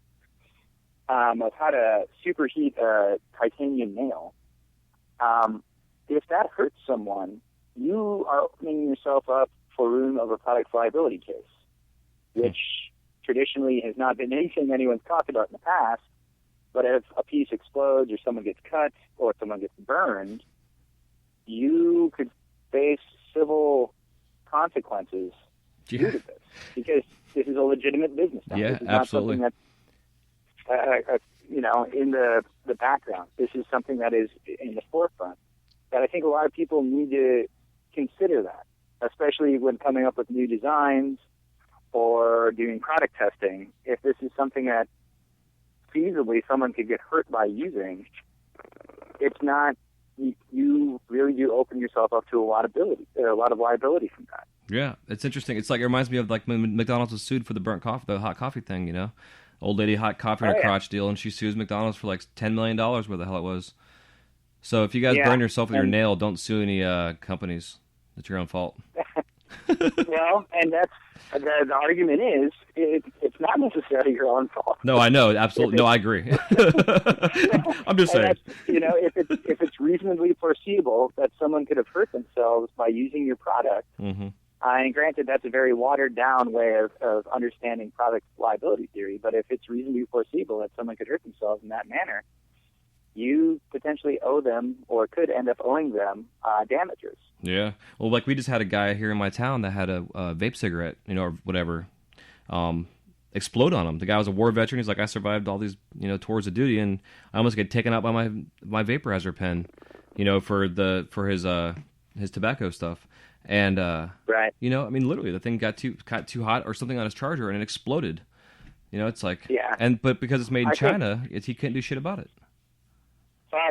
B: of how to superheat a titanium nail, if that hurts someone, you are opening yourself up for room of a product liability case, which traditionally has not been anything anyone's talked about in the past. But if a piece explodes or someone gets cut or someone gets burned, you could face civil consequences due to this, because this is a legitimate business now.
A: Yeah,
B: this is
A: absolutely.
B: Not something that's, in the background. This is something that is in the forefront. That I think a lot of people need to consider that, especially when coming up with new designs or doing product testing. If this is something that feasibly someone could get hurt by using, it's not. You really do open yourself up to a lot of liability from that.
A: Yeah, it's interesting. It's like, it reminds me of like when McDonald's was sued for the hot coffee thing, you know? Old lady hot coffee in her crotch deal, and she sues McDonald's for like $10 million, where the hell it was. So if you guys burn yourself with your nail, don't sue any companies. It's your own fault.
B: Well, and that's the argument is it's not necessarily your own fault.
A: No, I know, absolutely. No, I agree. I'm just saying.
B: If it's reasonably foreseeable that someone could have hurt themselves by using your product, and granted that's a very watered down way of understanding product liability theory, but if it's reasonably foreseeable that someone could hurt themselves in that manner, you potentially owe them or could end up owing them damages.
A: Yeah. Well, like we just had a guy here in my town that had a vape cigarette, or whatever, explode on him. The guy was a war veteran. He's like, I survived all these, tours of duty, and I almost get taken out by my vaporizer pen, for his tobacco stuff. And
B: right.
A: Literally the thing got too hot or something on his charger, and it exploded. It's like,
B: yeah.
A: But because it's made in China, he couldn't do shit about it.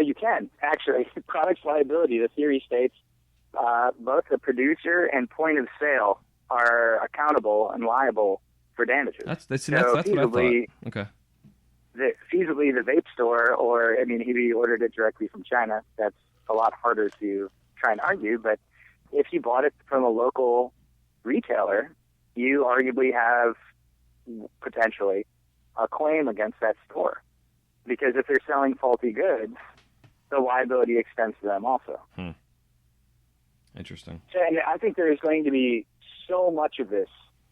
B: You can, actually. Products liability, the theory states, both the producer and point of sale are accountable and liable for damages.
A: That's what I thought. Okay.
B: Feasibly, the vape store, or, he ordered it directly from China. That's a lot harder to try and argue, but if you bought it from a local retailer, you arguably have, potentially, a claim against that store. Because if they're selling faulty goods, the liability extends to them also.
A: Interesting.
B: And I think there is going to be so much of this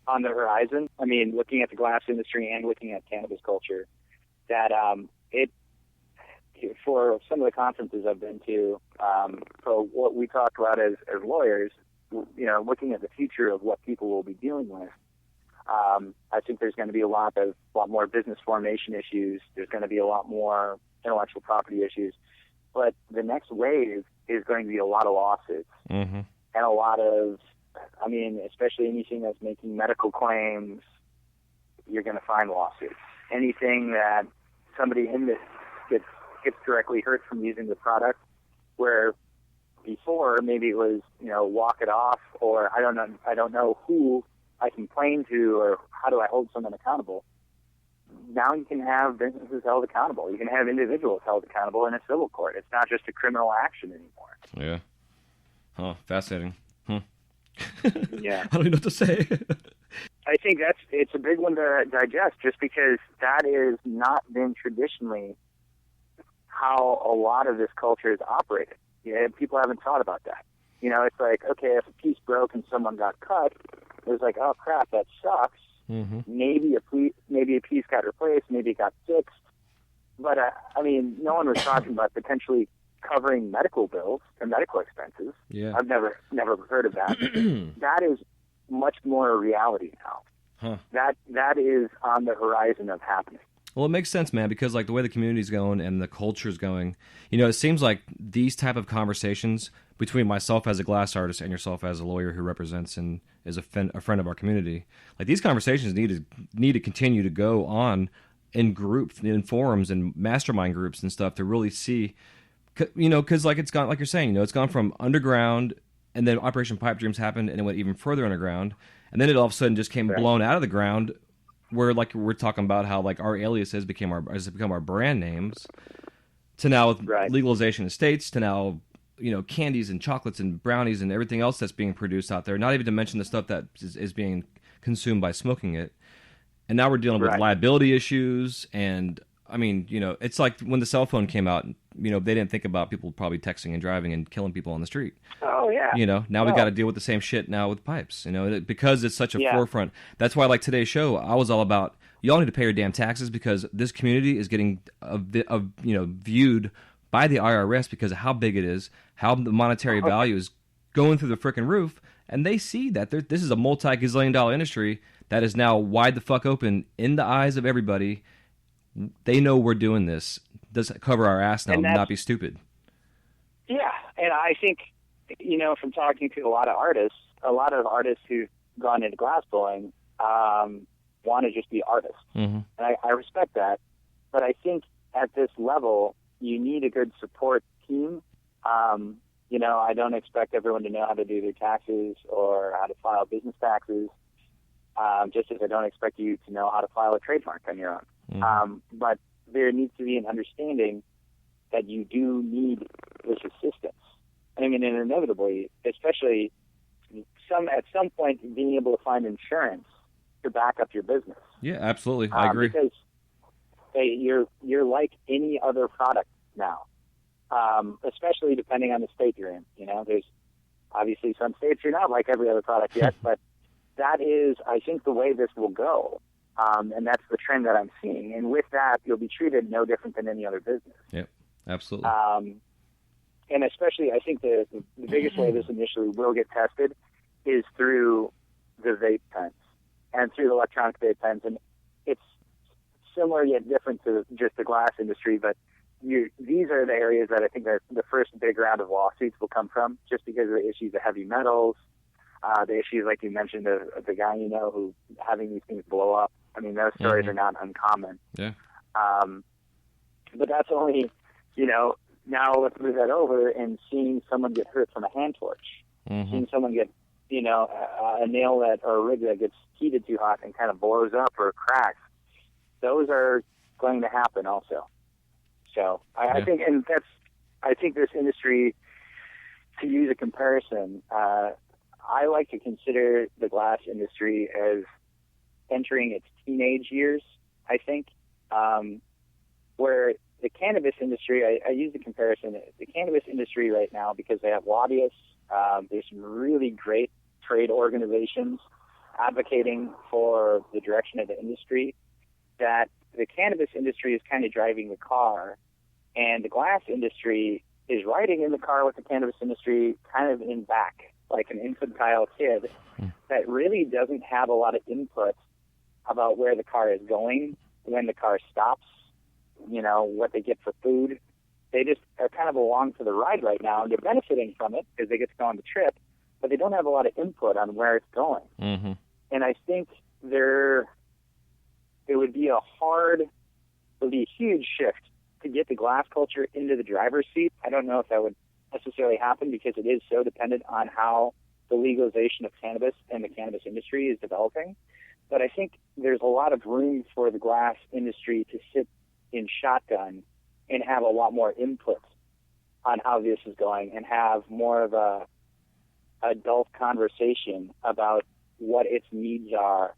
B: on the horizon. Looking at the glass industry and looking at cannabis culture, that for some of the conferences I've been to, for what we talk about as lawyers, looking at the future of what people will be dealing with, I think there's going to be a lot more business formation issues. There's going to be a lot more intellectual property issues. But the next wave is going to be a lot of lawsuits. And a lot of, especially anything that's making medical claims, you're going to find lawsuits. Anything that somebody in this gets directly hurt from using the product, where before maybe it was, walk it off, or I don't know who I complain to, or how do I hold someone accountable? Now you can have businesses held accountable. You can have individuals held accountable in a civil court. It's not just a criminal action anymore.
A: Yeah. Huh. Fascinating.
B: Yeah.
A: I don't even know what to say.
B: I think it's a big one to digest, just because that has not been traditionally how a lot of this culture is operated. People haven't thought about that. It's like, okay, if a piece broke and someone got cut, it was like, oh crap, that sucks. Maybe a piece got replaced, maybe it got fixed. But no one was talking about potentially covering medical bills and medical expenses.
A: Yeah,
B: I've never heard of that. That is much more a reality now. That is on the horizon of happening.
A: Well, it makes sense, man, because like the way the community's going and the culture's going, it seems like these type of conversations between myself as a glass artist and yourself as a lawyer who represents and is a friend of our community, like these conversations need to continue to go on in groups, in forums and mastermind groups and stuff to really see, because like it's gone, like you're saying, it's gone from underground, and then Operation Pipe Dreams happened, and it went even further underground, and then it all of a sudden just came blown out of the ground. Where like we're talking about how like our aliases has become our brand names, to now with legalization in states, to now candies and chocolates and brownies and everything else that's being produced out there. Not even to mention the stuff that is being consumed by smoking it. And now we're dealing with liability issues and I mean, it's like when the cell phone came out, they didn't think about people probably texting and driving and killing people on the street.
B: Oh, yeah.
A: Now we got to deal with the same shit now with pipes, because it's such a forefront. That's why, like today's show, I was all about, y'all need to pay your damn taxes because this community is getting, viewed by the IRS because of how big it is, how the monetary value is going through the frickin' roof, and they see that this is a multi-gazillion dollar industry that is now wide the fuck open in the eyes of everybody. They know we're doing this. Does cover our ass now, not be stupid.
B: Yeah, and I think, from talking to a lot of artists who've gone into glass blowing want to just be artists.
A: Mm-hmm.
B: And I respect that. But I think at this level, you need a good support team. I don't expect everyone to know how to do their taxes or how to file business taxes, just as I don't expect you to know how to file a trademark on your own.
A: Mm-hmm.
B: But there needs to be an understanding that you do need this assistance. I mean, and inevitably, especially at some point, being able to find insurance to back up your business.
A: Yeah, absolutely. I agree.
B: Because you're like any other product now, especially depending on the state you're in. There's obviously some states you're not like every other product yet, but that is, I think, the way this will go. And that's the trend that I'm seeing. And with that, you'll be treated no different than any other business.
A: Yep, absolutely.
B: And especially, I think the biggest way this initially will get tested is through the vape pens and through the electronic vape pens. And it's similar yet different to just the glass industry, but these are the areas that I think that the first big round of lawsuits will come from, just because of the issues of heavy metals, the issues, like you mentioned, of the guy who having these things blow up. I mean, those stories are not uncommon.
A: Yeah.
B: But that's only, now let's move that over and seeing someone get hurt from a hand torch, seeing someone get, a nail or a rig that gets heated too hot and kind of blows up or cracks. Those are going to happen also. So I think, I think this industry, to use a comparison, I like to consider the glass industry as entering its teenage years, I think, where the cannabis industry, I use the comparison, the cannabis industry right now, because they have lobbyists, there's some really great trade organizations advocating for the direction of the industry, that the cannabis industry is kind of driving the car, and the glass industry is riding in the car with the cannabis industry kind of in back, like an infantile kid that really doesn't have a lot of input about where the car is going, when the car stops, what they get for food. They just are kind of along for the ride right now, and they're benefiting from it because they get to go on the trip, but they don't have a lot of input on where it's going.
A: Mm-hmm.
B: And I think it would be a huge shift to get the glass culture into the driver's seat. I don't know if that would necessarily happen because it is so dependent on how the legalization of cannabis and the cannabis industry is developing. But I think there's a lot of room for the glass industry to sit in shotgun and have a lot more input on how this is going and have more of a adult conversation about what its needs are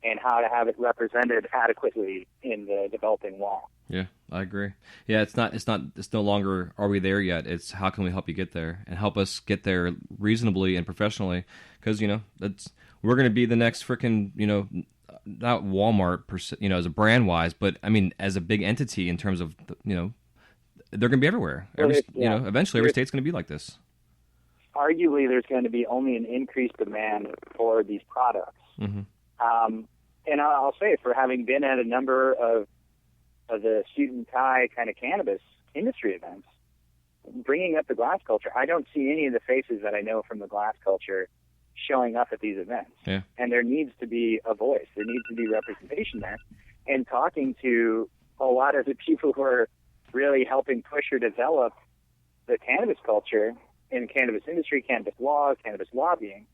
B: and how to have it represented adequately in the developing law.
A: Yeah, I agree. Yeah, it's no longer are we there yet. It's how can we help you get there and help us get there reasonably and professionally, because we're going to be the next freaking, not Walmart per se, as a brand wise, but I mean as a big entity in terms of they're going to be everywhere. Eventually every state's going to be like this.
B: Arguably, there's going to be only an increased demand for these products.
A: Mm-hmm.
B: And I'll say, for having been at a number of the suit and tie kind of cannabis industry events, bringing up the glass culture, I don't see any of the faces that I know from the glass culture showing up at these events.
A: Yeah.
B: And there needs to be a voice. There needs to be representation there. And talking to a lot of the people who are really helping push or develop the cannabis culture in the cannabis industry, cannabis laws, cannabis lobbying,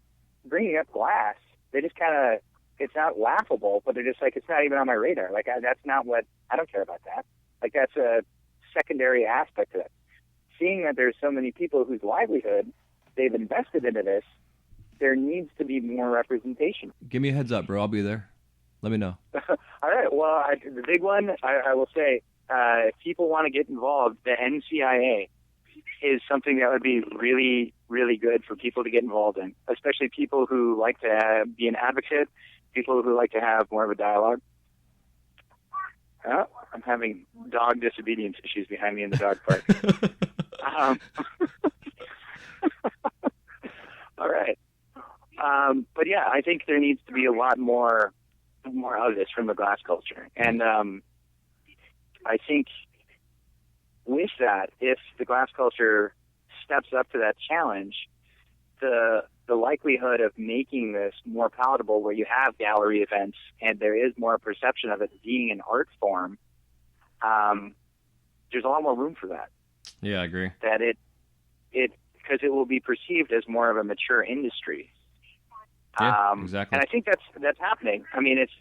B: bringing up glass, they just kind of, it's not laughable, but they're just like, it's not even on my radar. Like, that's not what, I don't care about that. Like, that's a secondary aspect of it. Seeing that there's so many people whose livelihood they've invested into this, there needs to be more representation.
A: Give me a heads up, bro. I'll be there. Let me know.
B: All right. Well, the big one, I will say, if people want to get involved, the NCIA is something that would be really, really good for people to get involved in, especially people who like to be an advocate, people who like to have more of a dialogue. Oh, I'm having dog disobedience issues behind me in the dog park. All right. But yeah, I think there needs to be a lot more of this from the glass culture. And I think with that, if the glass culture steps up to that challenge, the likelihood of making this more palatable, where you have gallery events and there is more perception of it being an art form, there's a lot more room for that.
A: Yeah, I agree.
B: That because it will be perceived as more of a mature industry.
A: Yeah, exactly.
B: And I think that's happening. I mean, it's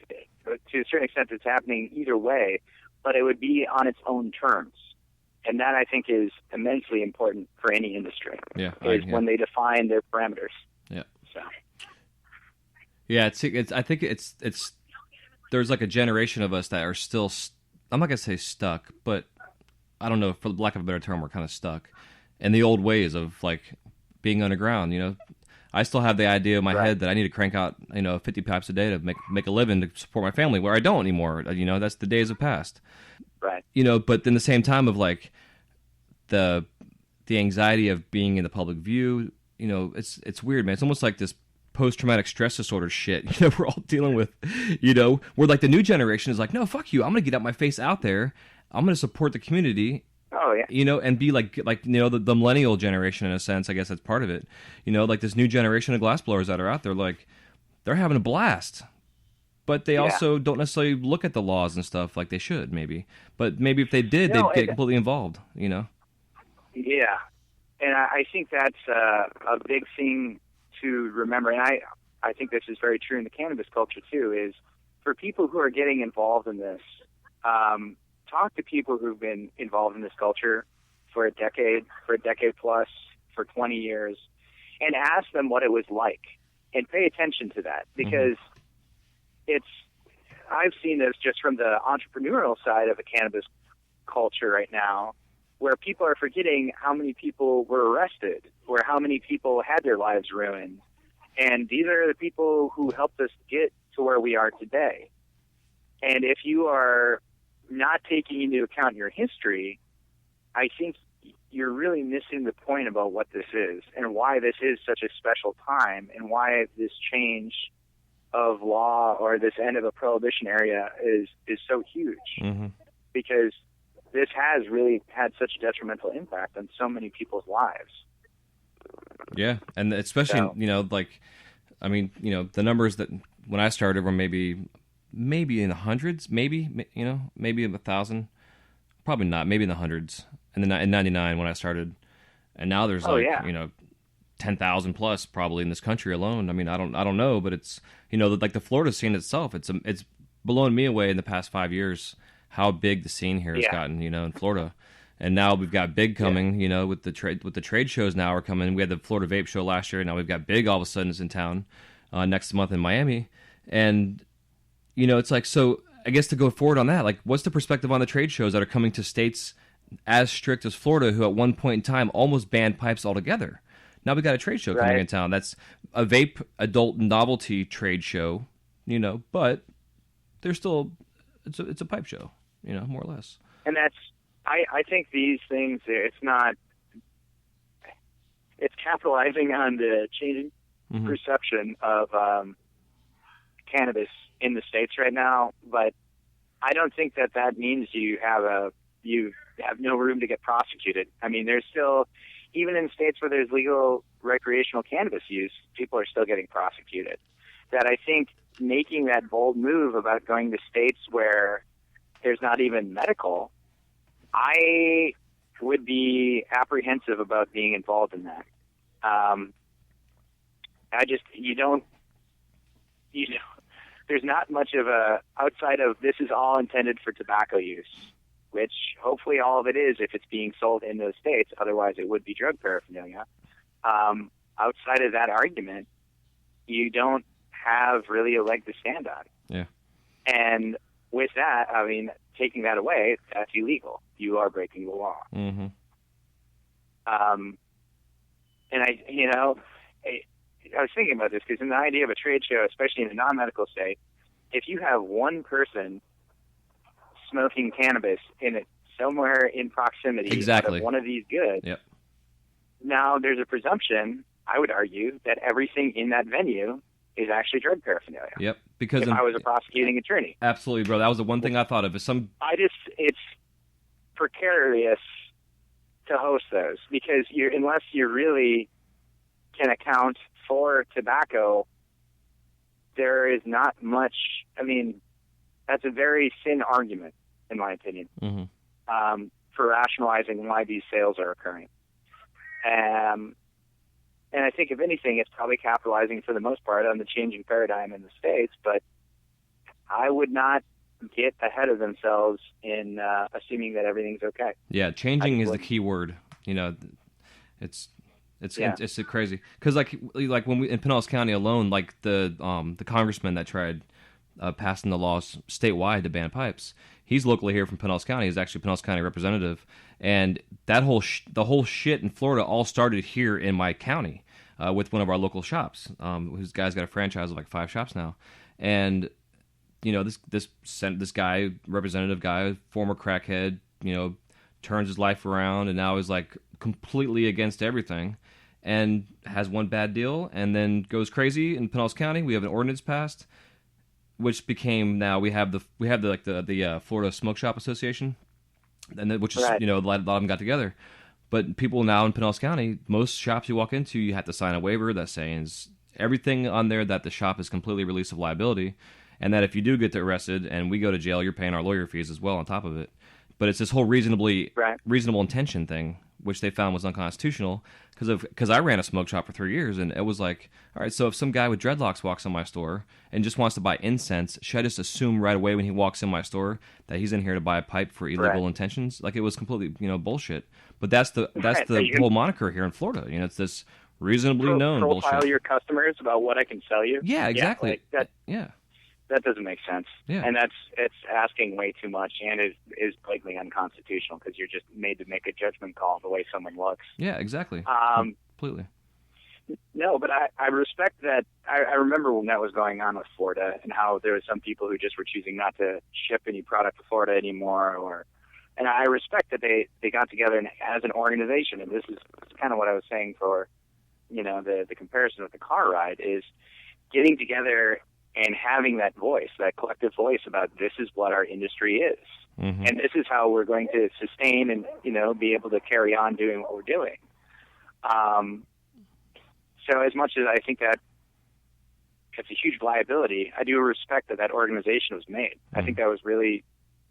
B: to a certain extent it's happening either way, but it would be on its own terms. And that, I think, is immensely important for any industry.
A: Yeah,
B: when they define their parameters.
A: Yeah.
B: So.
A: Yeah, it's. I think it's. There's like a generation of us that are still. I'm not gonna say stuck, but I don't know. For lack of a better term, we're kind of stuck in the old ways of like being underground. You know, I still have the idea in my head that I need to crank out 50 pipes a day to make a living to support my family. Where I don't anymore. You know, that's the days have passed.
B: Right.
A: You know, but in the same time of like the anxiety of being in the public view, you know, it's weird, man. It's almost like this post-traumatic stress disorder shit, you know, we're all dealing with, you know, where like the new generation is like, no, fuck you. I'm going to get out my face out there. I'm going to support the community.
B: Oh, yeah.
A: You know, and be like you know, the millennial generation in a sense, I guess that's part of it. You know, like this new generation of glassblowers that are out there, like they're having a blast. But they also don't necessarily look at the laws and stuff like they should, maybe. But maybe if they did, they'd get completely involved, you know?
B: Yeah. And I think that's a big thing to remember. And I think this is very true in the cannabis culture, too, is for people who are getting involved in this, talk to people who've been involved in this culture for a decade plus, for 20 years, and ask them what it was like. And pay attention to that, because I've seen this just from the entrepreneurial side of the cannabis culture right now, where people are forgetting how many people were arrested, or how many people had their lives ruined. And these are the people who helped us get to where we are today. And if you are not taking into account your history, I think you're really missing the point about what this is and why this is such a special time, and why this change of law or this end of a prohibition area is so huge. Mm-hmm. Because this has really had such a detrimental impact on so many people's lives.
A: Yeah, and especially, you know, like, I mean, you know, the numbers that when I started were maybe in the hundreds, maybe, you know, maybe 1,000, probably not, maybe in the hundreds. And then in 99 when I started, and now there's you know, 10,000 plus probably in this country alone. I mean, I don't know, but it's, you know, like the Florida scene itself, it's blown me away in the past 5 years how big the scene here has gotten, you know, in Florida. And now we've got Big coming, you know, with the trade shows now are coming. We had the Florida Vape Show last year, and now we've got Big all of a sudden is in town next month in Miami. And, you know, it's like, so I guess to go forward on that, like, what's the perspective on the trade shows that are coming to states as strict as Florida, who at one point in time almost banned pipes altogether? Now we got a trade show coming in town. That's a vape adult novelty trade show, you know, but there's still, it's a pipe show, you know, more or less.
B: And that's, I think these things, it's capitalizing on the changing perception of cannabis in the States right now, but I don't think that means you have no room to get prosecuted. I mean, there's still, even in states where there's legal recreational cannabis use, people are still getting prosecuted. That I think making that bold move about going to states where there's not even medical, I would be apprehensive about being involved in that. There's not much of outside of this is all intended for tobacco use, which hopefully all of it is if it's being sold in those states. Otherwise, it would be drug paraphernalia. Outside of that argument, you don't have really a leg to stand on.
A: Yeah.
B: And with that, I mean, taking that away, that's illegal. You are breaking the law.
A: Mm-hmm.
B: And I was thinking about this because in the idea of a trade show, especially in a non-medical state, if you have one person smoking cannabis in it somewhere in proximity
A: exactly.
B: of one of these goods,
A: yep.
B: Now there's a presumption, I would argue, that everything in that venue is actually drug paraphernalia.
A: Yep. Because
B: if I was a prosecuting attorney.
A: Absolutely, bro. That was the one thing I thought of.
B: It's precarious to host those because unless you really can account for tobacco, there is not much. I mean, that's a very thin argument, in my opinion, for rationalizing why these sales are occurring. And I think, if anything, it's probably capitalizing for the most part on the changing paradigm in the States, but I would not get ahead of themselves in assuming that everything's okay.
A: Yeah, changing is the key word. It's crazy because like when we in Pinellas County alone, like the congressman that tried passing the laws statewide to ban pipes, he's locally here from Pinellas County. He's actually a Pinellas County representative, and that the whole shit in Florida all started here in my county with one of our local shops. Whose guy's got a franchise of like 5 shops now, and this guy, representative guy, former crackhead, turns his life around and now is like completely against everything and has one bad deal and then goes crazy in Pinellas County. We have an ordinance passed, which became now we have the Florida Smoke Shop Association, and which is a lot of them got together. But people now in Pinellas County, most shops you walk into, you have to sign a waiver that says everything on there that the shop is completely released of liability, and that if you do get arrested and we go to jail, you're paying our lawyer fees as well on top of it. But it's this whole reasonable intention thing, which they found was unconstitutional because I ran a smoke shop for 3 years, and it was like, all right, so if some guy with dreadlocks walks in my store and just wants to buy incense, should I just assume right away when he walks in my store that he's in here to buy a pipe for illegal intentions? Like, it was completely bullshit. But that's the whole moniker here in Florida. It's this reasonably known bullshit.
B: Profile your customers about what I can sell you.
A: Yeah, exactly.
B: That doesn't make sense.
A: Yeah.
B: And it's asking way too much, and is blatantly unconstitutional because you're just made to make a judgment call on the way someone looks.
A: Yeah, exactly. Completely.
B: No, but I respect that. I remember when that was going on with Florida and how there were some people who just were choosing not to ship any product to Florida anymore. And I respect that they got together as an organization. And this is kind of what I was saying for, the comparison with the car ride is getting together and having that voice, that collective voice about this is what our industry is. Mm-hmm. And this is how we're going to sustain and, be able to carry on doing what we're doing. So as much as I think that it's a huge liability, I do respect that organization was made. Mm-hmm. I think that was really,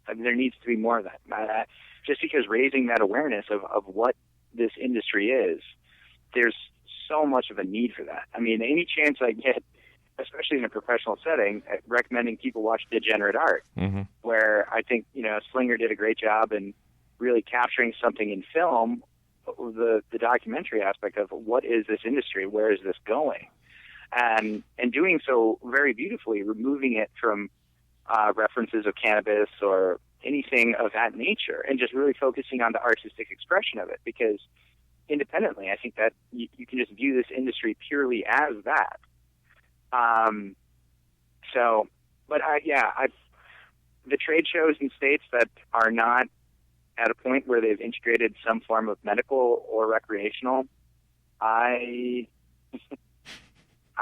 B: there needs to be more of that. Just because raising that awareness of what this industry is, there's so much of a need for that. I mean, any chance I get, especially in a professional setting, recommending people watch Degenerate Art, mm-hmm. where I think, Slinger did a great job in really capturing something in film, the documentary aspect of what is this industry, where is this going, and doing so very beautifully, removing it from references of cannabis or anything of that nature, and just really focusing on the artistic expression of it, because independently, I think that you can just view this industry purely as that. The trade shows in states that are not at a point where they've integrated some form of medical or recreational, I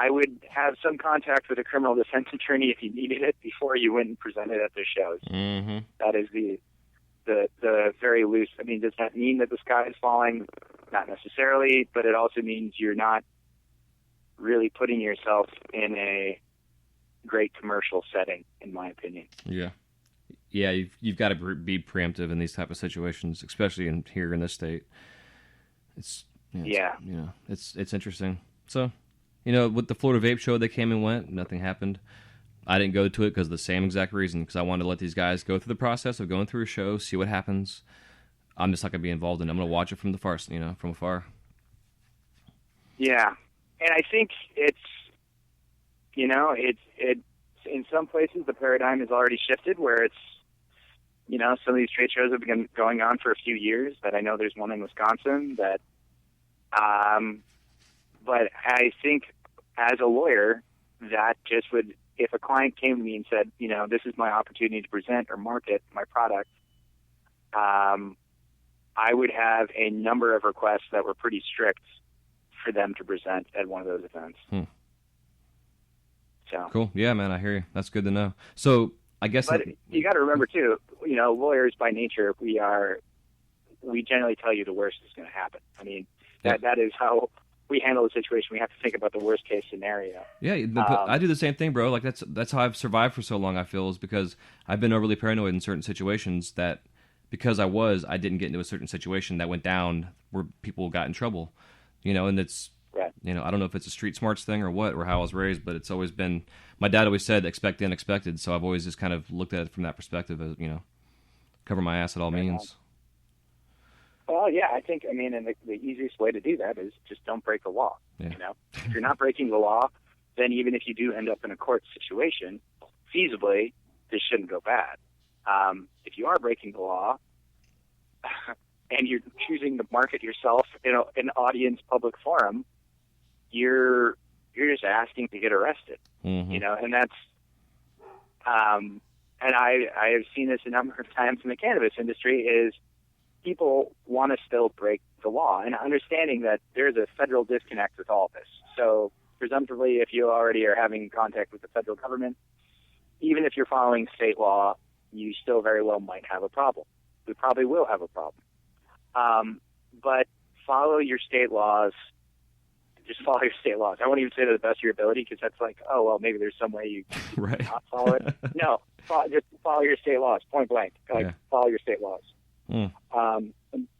B: would have some contact with a criminal defense attorney if you needed it before you went and presented at their shows. Mm-hmm. That is the very loose. I mean, does that mean that the sky is falling? Not necessarily, but it also means you're not really putting yourself in a great commercial setting, in my opinion.
A: Yeah, you've got to be preemptive in these type of situations, especially here in this state. It's interesting. So, with the Florida Vape Show, they came and went. Nothing happened. I didn't go to it because of the same exact reason, because I wanted to let these guys go through the process of going through a show, see what happens. I'm just not going to be involved in it. I'm going to watch it from from afar.
B: Yeah. And I think it's in some places the paradigm has already shifted where it's some of these trade shows have been going on for a few years. That I know there's one in Wisconsin. But I think as a lawyer, that just would, if a client came to me and said, this is my opportunity to present or market my product, I would have a number of requests that were pretty strict for them to present at one of those events. So
A: cool. Yeah, man, I hear you. That's good to know. So I guess,
B: but you got to remember too, lawyers by nature, we generally tell you the worst is going to happen. I mean, that is how we handle the situation. We have to think about the worst case scenario.
A: Yeah, I do the same thing, bro. Like that's how I've survived for so long. I feel is because I've been overly paranoid in certain situations that because I didn't get into a certain situation that went down where people got in trouble. And it's
B: right.
A: I don't know if it's a street smarts thing or what or how I was raised, but it's always been. My dad always said expect the unexpected, so I've always just kind of looked at it from that perspective as cover my ass at all means.
B: Well, yeah, I think, and the easiest way to do that is just don't break the law.
A: Yeah.
B: If you're not breaking the law, then even if you do end up in a court situation, feasibly, this shouldn't go bad. If you are breaking the law and you're choosing to market yourself in an audience public forum, you're just asking to get arrested.
A: Mm-hmm.
B: And that's and I have seen this a number of times in the cannabis industry is people want to still break the law, and understanding that there's a federal disconnect with all of this. So presumptively, if you already are having contact with the federal government, even if you're following state law, you still very well might have a problem. We probably will have a problem. But follow your state laws. Just follow your state laws. I won't even say to the best of your ability because that's like, oh, well, maybe there's some way you can
A: right.
B: not follow it. No, just follow your state laws, point blank. Follow your state laws. And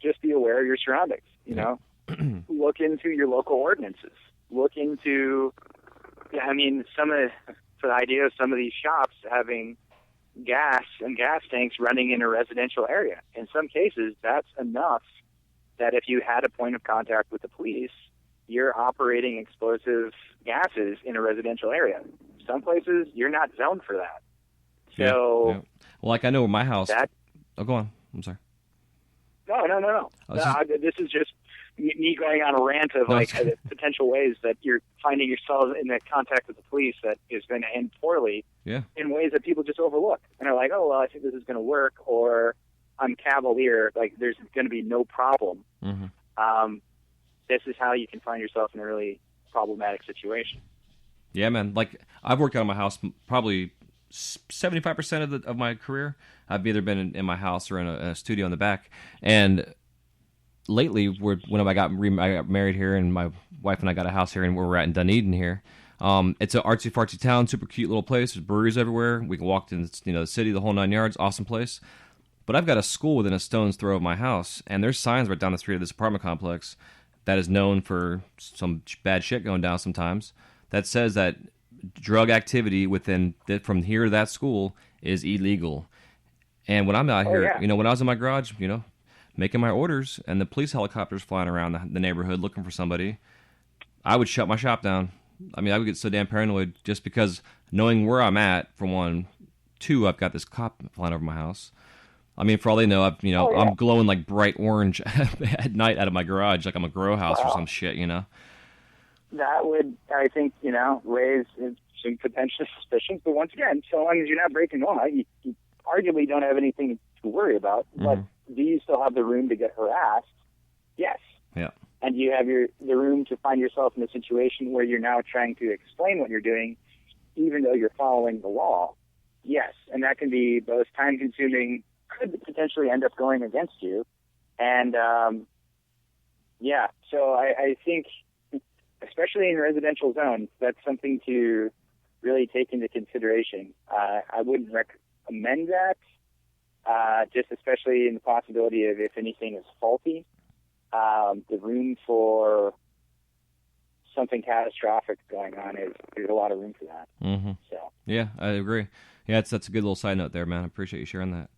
B: just be aware of your surroundings, Look into your local ordinances. Look into, the idea of some of these shops having gas and gas tanks running in a residential area. In some cases, that's enough that if you had a point of contact with the police, you're operating explosive gases in a residential area. Some places, you're not zoned for that. So,
A: yeah. Well, like I know my house. Go on. I'm sorry.
B: No. This is just me going on a rant of potential ways that you're finding yourself in that contact with the police that is going to end poorly in ways that people just overlook. And are like, oh, well, I think this is going to work, or I'm cavalier, like there's going to be no problem.
A: Mm-hmm.
B: This is how you can find yourself in a really problematic situation.
A: Yeah, man. Like I've worked out of my house probably 75% of my career. I've either been in my house or in a studio in the back. And lately, when I got married here, and my wife and I got a house here, and where we're at in Dunedin here, it's an artsy fartsy town, super cute little place. There's breweries everywhere. We can walk in, the city, the whole 9 yards. Awesome place. But I've got a school within a stone's throw of my house, and there's signs right down the street of this apartment complex that is known for some bad shit going down sometimes. That says that drug activity from here to that school is illegal. And when I'm out here, when I was in my garage, making my orders, and the police helicopters flying around the neighborhood looking for somebody, I would shut my shop down. I would get so damn paranoid just because knowing where I'm at, for one. Two, I've got this cop flying over my house. For all they know, I'm glowing like bright orange at night out of my garage, like I'm a grow house or some shit,
B: That would, I think, raise some potential suspicions. But once again, so long as you're not breaking law, you arguably don't have anything to worry about. Mm-hmm. But do you still have the room to get harassed? Yes.
A: Yeah.
B: And do you have the room to find yourself in a situation where you're now trying to explain what you're doing, even though you're following the law? Yes. And that can be both time-consuming, could potentially end up going against you. And, so I think, especially in residential zones, that's something to really take into consideration. I wouldn't recommend that, just especially in the possibility of if anything is faulty. The room for something catastrophic going on there's a lot of room for that.
A: Mm-hmm.
B: So
A: yeah, I agree. Yeah, that's a good little side note there, man. I appreciate you sharing that.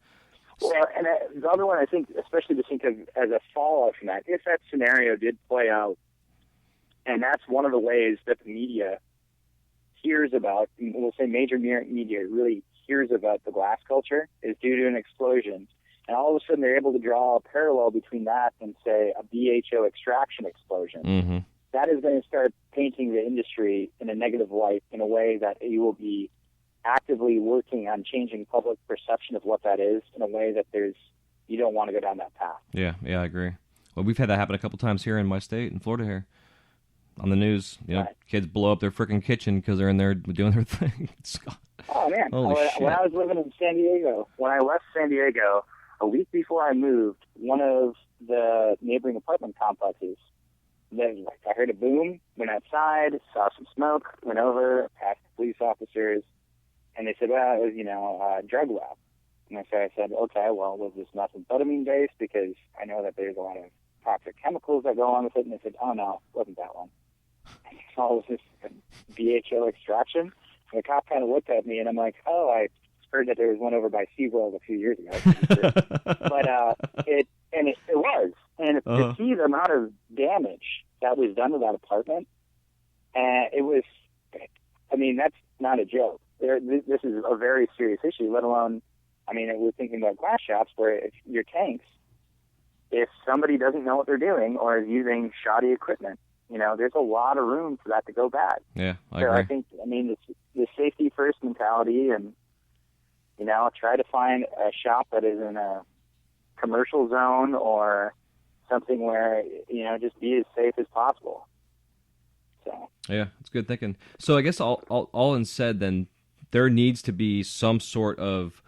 B: Well, and the other one I think, especially to think of as a fallout from that, if that scenario did play out, and that's one of the ways that the media hears about, we'll say major media really hears about the glass culture is due to an explosion. And all of a sudden they're able to draw a parallel between that and, say, a BHO extraction explosion.
A: Mm-hmm.
B: That is going to start painting the industry in a negative light in a way that you will be actively working on changing public perception of what that is in a way that you don't want to go down that path.
A: Yeah, I agree. Well, we've had that happen a couple times here in my state, in Florida here, on the news.
B: Right.
A: Kids blow up their freaking kitchen because they're in there doing their thing.
B: Oh, man. When I was living in San Diego, when I left San Diego, a week before I moved, one of the neighboring apartment complexes, I heard a boom, went outside, saw some smoke, went over, passed the police officers, and they said, well, it was, a drug lab. And I said, okay, well, was this methamphetamine based? Because I know that there's a lot of toxic chemicals that go along with it. And they said, oh, no, it wasn't that one. So it was this BHO extraction. And the cop kind of looked at me, and I'm like, oh, I heard that there was one over by SeaWorld a few years ago. But it was. And to see the amount of damage that was done to that apartment, it was, that's not a joke. This is a very serious issue, let alone, we're thinking about glass shops where if your tanks, if somebody doesn't know what they're doing or is using shoddy equipment, there's a lot of room for that to go bad.
A: Yeah, I
B: agree.
A: I
B: think, the safety first mentality and, try to find a shop that is in a commercial zone or something where, just be as safe as possible. So.
A: Yeah, it's good thinking. So I guess all in said, then, there needs to be some sort of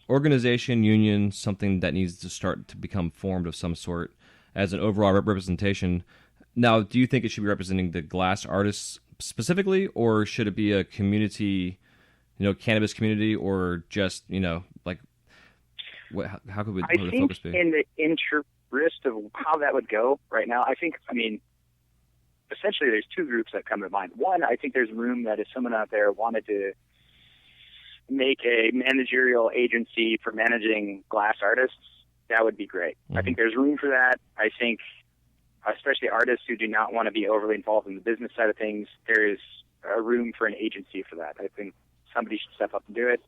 A: organization, union, something that needs to start to become formed of some sort as an overall representation. Now, do you think it should be representing the glass artists specifically, or should it be a community, cannabis community, or just, how could the focus be?
B: In the interest of how that would go right now, essentially there's two groups that come to mind. One, I think there's room that if someone out there wanted to make a managerial agency for managing glass artists, that would be great. Mm-hmm. I think there's room for that. I think, especially artists who do not want to be overly involved in the business side of things, there is a room for an agency for that. I think somebody should step up and do it.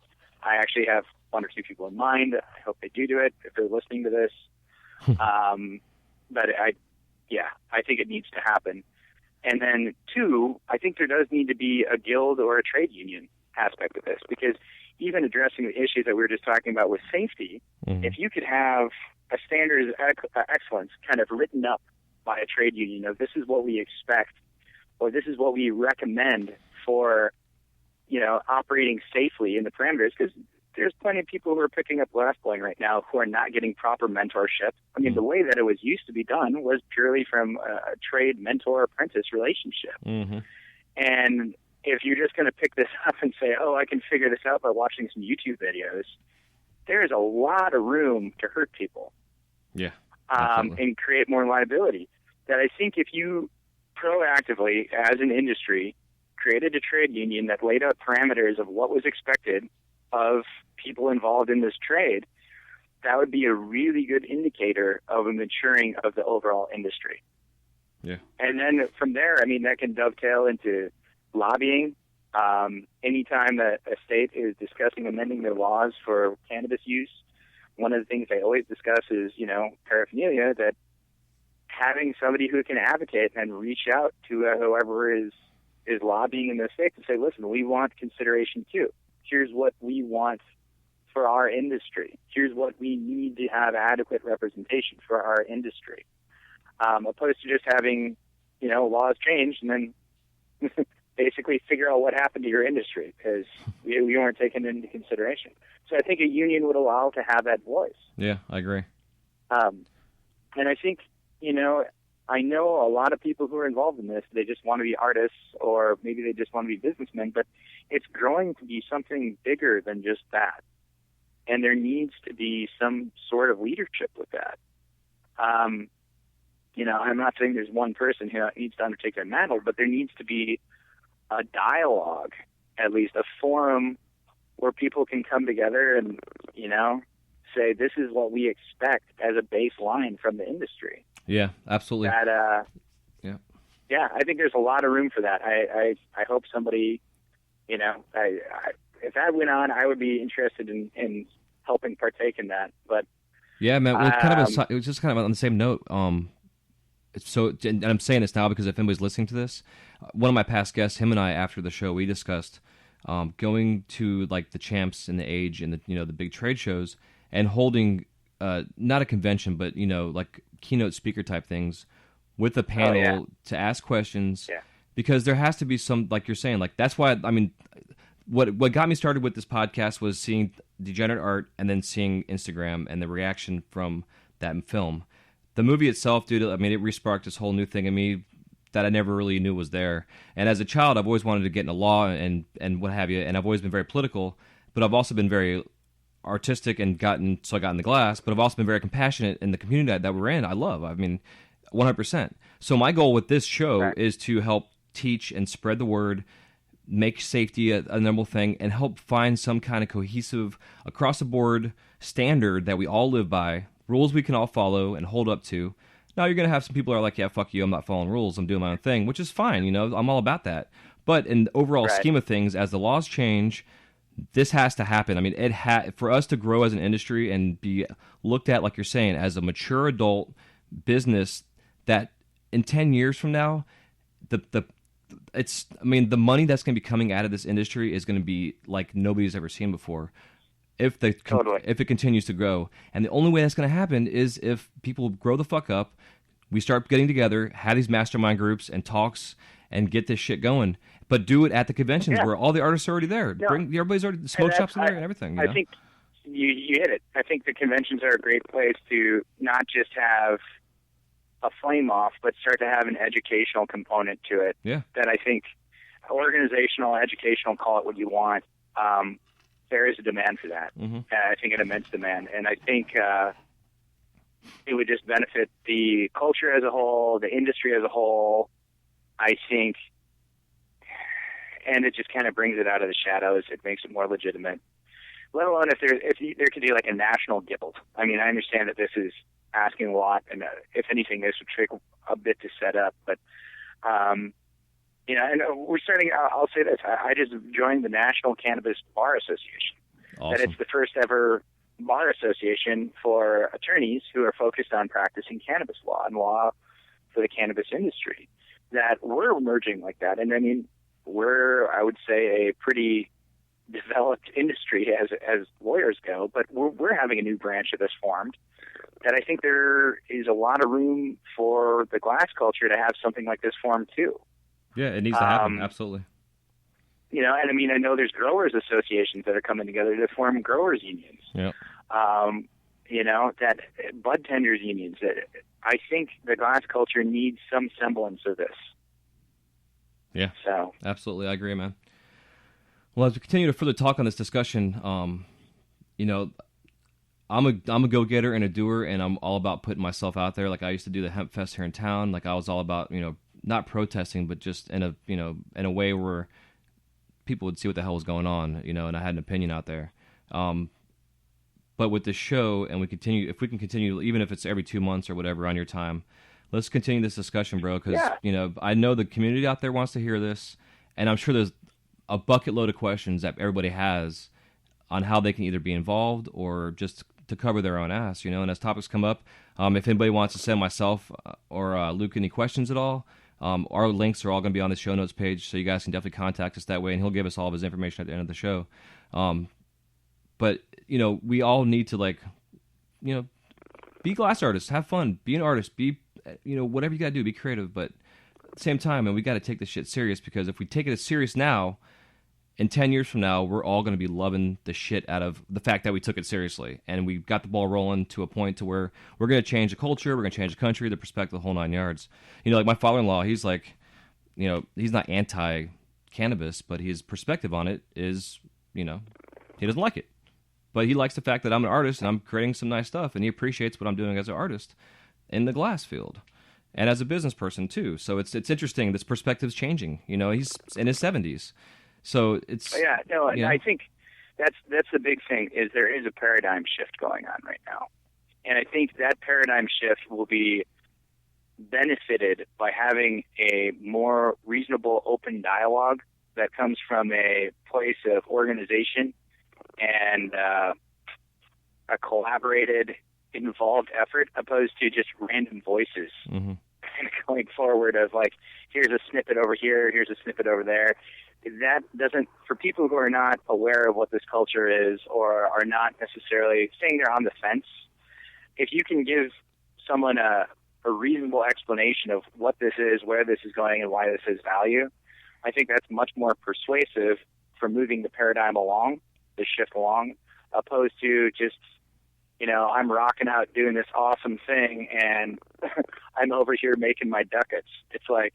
B: I actually have one or two people in mind. I hope they do it if they're listening to this. But I think it needs to happen. And then two, I think there does need to be a guild or a trade union aspect of this, because even addressing the issues that we were just talking about with safety, if you could have a standard of excellence kind of written up by a trade union of this is what we expect or this is what we recommend for, operating safely in the parameters, because there's plenty of people who are picking up glass blowing right now who are not getting proper mentorship. The way that it was used to be done was purely from a trade mentor-apprentice relationship. Mm-hmm. And if you're just going to pick this up and say, oh, I can figure this out by watching some YouTube videos, there's a lot of room to hurt people.
A: Yeah.
B: And create more liability. That I think if you proactively, as an industry, created a trade union that laid out parameters of what was expected of people involved in this trade, that would be a really good indicator of a maturing of the overall industry.
A: Yeah.
B: And then from there, that can dovetail into lobbying. Anytime that a state is discussing amending their laws for cannabis use, one of the things they always discuss is, paraphernalia, that having somebody who can advocate and reach out to whoever is lobbying in the state to say, listen, we want consideration too. Here's what we want for our industry. Here's what we need to have adequate representation for our industry. Opposed to just having, laws changed and then basically figure out what happened to your industry because we weren't taken into consideration. So I think a union would allow to have that voice.
A: Yeah, I agree.
B: And I think, I know a lot of people who are involved in this, they just want to be artists or maybe they just want to be businessmen, but it's growing to be something bigger than just that. And there needs to be some sort of leadership with that. I'm not saying there's one person who needs to undertake that mantle, but there needs to be a dialogue, at least a forum where people can come together and, say this is what we expect as a baseline from the industry.
A: Yeah, absolutely.
B: That, yeah, I think there's a lot of room for that. I hope somebody, I if that went on, I would be interested in helping partake in that. But
A: yeah, man. Well, it was just kind of on the same note. So, and I'm saying this now because if anybody's listening to this, one of my past guests, him and I, after the show, we discussed going to like the Champs and the Age and the big trade shows and holding not a convention, but like keynote speaker type things with a panel to ask questions.
B: Yeah.
A: Because there has to be some, like you're saying, like that's why, I mean, what got me started with this podcast was seeing Degenerate Art and then seeing Instagram and the reaction from that film. The movie itself, dude, I mean, it re-sparked this whole new thing in me that I never really knew was there. And as a child, I've always wanted to get into law and what have you, and I've always been very political, but I've also been very artistic and I got in the glass, but I've also been very compassionate in the community that we're in. I love, I mean, 100%. So my goal with this show is to help teach and spread the word, make safety a number thing, and help find some kind of cohesive, across-the-board standard that we all live by, rules we can all follow and hold up to. Now, you're going to have some people who are like, yeah, fuck you, I'm not following rules, I'm doing my own thing, which is fine, I'm all about that. But in the overall scheme of things, as the laws change, this has to happen. I mean, for us to grow as an industry and be looked at, like you're saying, as a mature adult business that in 10 years from now, the money that's going to be coming out of this industry is going to be like nobody's ever seen before if it continues to grow. And the only way that's going to happen is if people grow the fuck up, we start getting together, have these mastermind groups and talks, and get this shit going. But do it at the conventions where all the artists are already there.
B: No.
A: Everybody's already, the smoke shops are there and everything.
B: I think you hit it. I think the conventions are a great place to not just have a flame off, but start to have an educational component to it.
A: Yeah.
B: That I think organizational, educational, call it what you want. There is a demand for that.
A: Mm-hmm.
B: I think an immense demand, and I think it would just benefit the culture as a whole, the industry as a whole. I think, and it just kind of brings it out of the shadows. It makes it more legitimate. Let alone if there could be like a national guild. I mean, I understand that this is asking a lot, and if anything, this would take a bit to set up. But and we're starting. I'll say this: I just joined the National Cannabis Bar Association.
A: Awesome.
B: That it's the first ever bar association for attorneys who are focused on practicing cannabis law and law for the cannabis industry. That we're emerging like that, and I mean, we're, I would say, a pretty developed industry as lawyers go, but we're having a new branch of this formed. That I think there is a lot of room for the glass culture to have something like this formed too.
A: Yeah, it needs to happen. Absolutely.
B: And I mean, I know there's growers associations that are coming together to form growers unions.
A: Yeah.
B: That bud tenders unions. I think the glass culture needs some semblance of this.
A: Yeah.
B: So
A: absolutely, I agree, man. Well, as we continue to further talk on this discussion, I'm a go-getter and a doer, and I'm all about putting myself out there. Like I used to do the Hemp Fest here in town. Like I was all about, not protesting, but just in a way where people would see what the hell was going on, and I had an opinion out there. But with the show, and if we can continue, even if it's every 2 months or whatever on your time, let's continue this discussion, bro. Because I know the community out there wants to hear this, and I'm sure there's a bucket load of questions that everybody has on how they can either be involved or just to cover their own ass, And as topics come up, if anybody wants to send myself or Luke any questions at all, our links are all going to be on the show notes page, so you guys can definitely contact us that way, and he'll give us all of his information at the end of the show. But we all need to be glass artists, have fun, be an artist, be whatever you got to do, be creative. But at the same time, and we got to take this shit serious, because if we take it as serious now, in 10 years from now, we're all going to be loving the shit out of the fact that we took it seriously. And we got the ball rolling to a point to where we're going to change the culture, we're going to change the country, the perspective, the whole 9 yards. Like my father-in-law, he's like, he's not anti-cannabis, but his perspective on it is, he doesn't like it. But he likes the fact that I'm an artist and I'm creating some nice stuff, and he appreciates what I'm doing as an artist in the glass field. And as a business person, too. So it's interesting. This perspective's changing. He's in his 70s. So it's
B: and I think that's the big thing, is there is a paradigm shift going on right now, and I think that paradigm shift will be benefited by having a more reasonable, open dialogue that comes from a place of organization and a collaborated, involved effort, opposed to just random voices kind of going forward of like, here's a snippet over here, here's a snippet over there. That doesn't, for people who are not aware of what this culture is or are not necessarily saying they're on the fence, if you can give someone a reasonable explanation of what this is, where this is going, and why this has value, I think that's much more persuasive for moving the paradigm along, the shift along, opposed to just, you know, I'm rocking out doing this awesome thing and I'm over here making my ducats. It's like,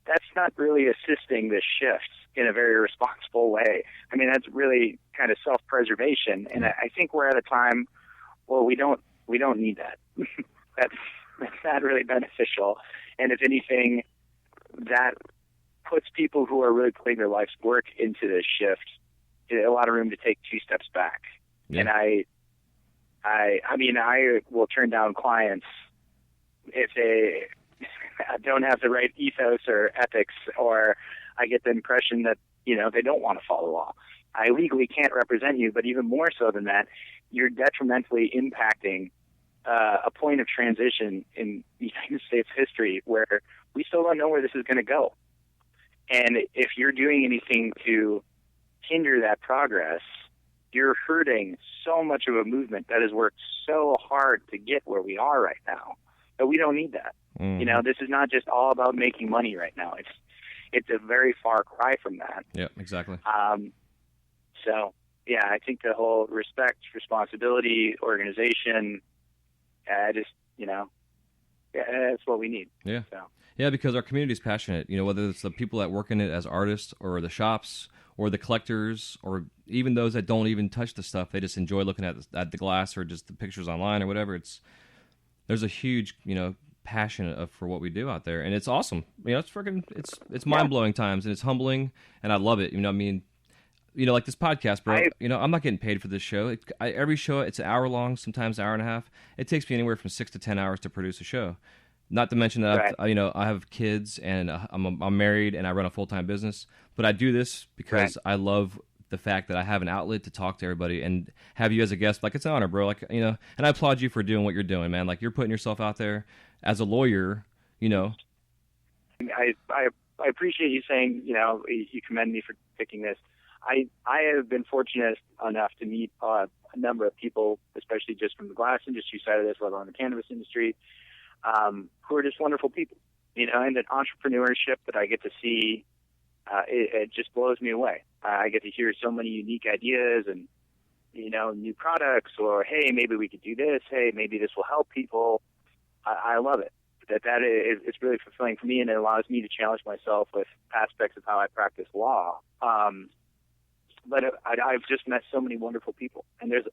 B: that's not really assisting this shift in a very responsible way. I mean, that's really kind of self-preservation. And I think we're at a time, well, we don't need that. That's not really beneficial. And if anything, that puts people who are really putting their life's work into this shift in a lot of room to take 2 steps back. Yeah. And I mean, I will turn down clients if they don't have the right ethos or ethics, or I get the impression that, you know, they don't want to follow law. I legally can't represent you, but even more so than that, you're detrimentally impacting a point of transition in the United States history where we still don't know where this is going to go. And if you're doing anything to hinder that progress, you're hurting so much of a movement that has worked so hard to get where we are right now. But we don't need that. You know, this is not just all about making money right now. It's a very far cry from that.
A: Yeah, exactly.
B: So, yeah, I think the whole respect, responsibility, organization, just, you know, that's what we need.
A: Yeah.
B: So.
A: Yeah, because our community is passionate. You know, whether it's the people that work in it as artists or the shops or the collectors or even those that don't even touch the stuff. They just enjoy looking at the glass or just the pictures online or whatever. There's a huge, you know, passion for what we do out there, and it's awesome. You know, it's mind-blowing times, and it's humbling, and I love it. You know what I mean? You know, like this podcast, bro. You know, I'm not getting paid for this show. Every show, it's an hour long, sometimes an hour and a half. It takes me anywhere from 6 to 10 hours to produce a show. Not to mention that I have kids, and I'm married, and I run a full-time business. But I do this because I love the fact that I have an outlet to talk to everybody and have you as a guest. Like, it's an honor, bro. Like, you know, and I applaud you for doing what you're doing, man. Like, you're putting yourself out there as a lawyer, you know.
B: I appreciate you saying, you know, you commend me for picking this. I have been fortunate enough to meet a number of people, especially just from the glass industry side of this, let alone the cannabis industry, who are just wonderful people, you know, and that entrepreneurship that I get to see, it just blows me away. I get to hear so many unique ideas and, you know, new products, or, hey, maybe we could do this. Hey, maybe this will help people. I love it. It's really fulfilling for me, and it allows me to challenge myself with aspects of how I practice law. But I've just met so many wonderful people, and there's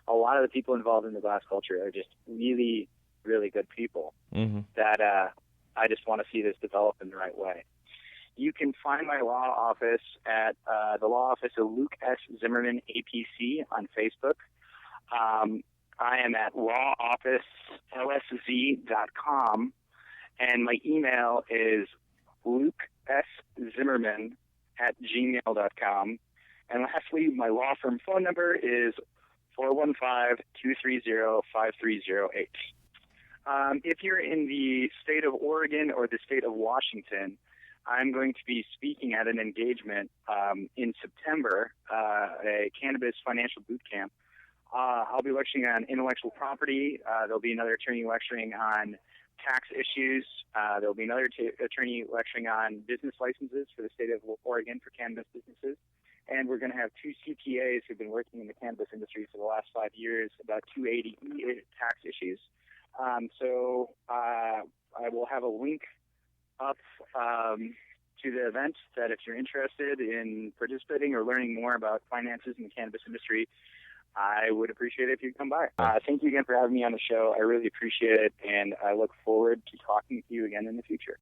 B: a lot of the people involved in the glass culture are just really, really good people that I just want to see this develop in the right way. You can find my law office at the law office of Luke Zimmerman APC on Facebook. I am at lawofficelsz.com, and my email is lukeszimmerman@gmail.com. And lastly, my law firm phone number is 415-230-5308. If you're in the state of Oregon or the state of Washington, I'm going to be speaking at an engagement in September, a cannabis financial boot camp. I'll be lecturing on intellectual property. There'll be another attorney lecturing on tax issues. There'll be another attorney lecturing on business licenses for the state of Oregon for cannabis businesses. And we're going to have 2 CPAs who've been working in the cannabis industry for the last 5 years about 280E tax issues. So I will have a link up to the event that if you're interested in participating or learning more about finances in the cannabis industry, I would appreciate it if you'd come by. Thank you again for having me on the show. I really appreciate it, and I look forward to talking to you again in the future.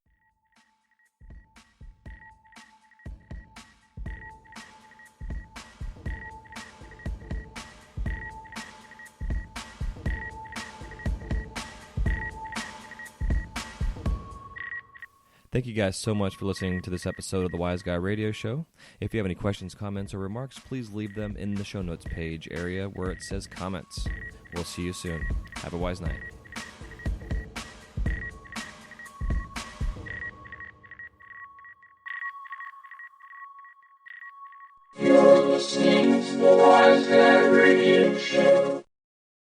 A: Thank you guys so much for listening to this episode of the Wise Guy Radio Show. If you have any questions, comments, or remarks, please leave them in the show notes page area where it says comments. We'll see you soon. Have a wise night.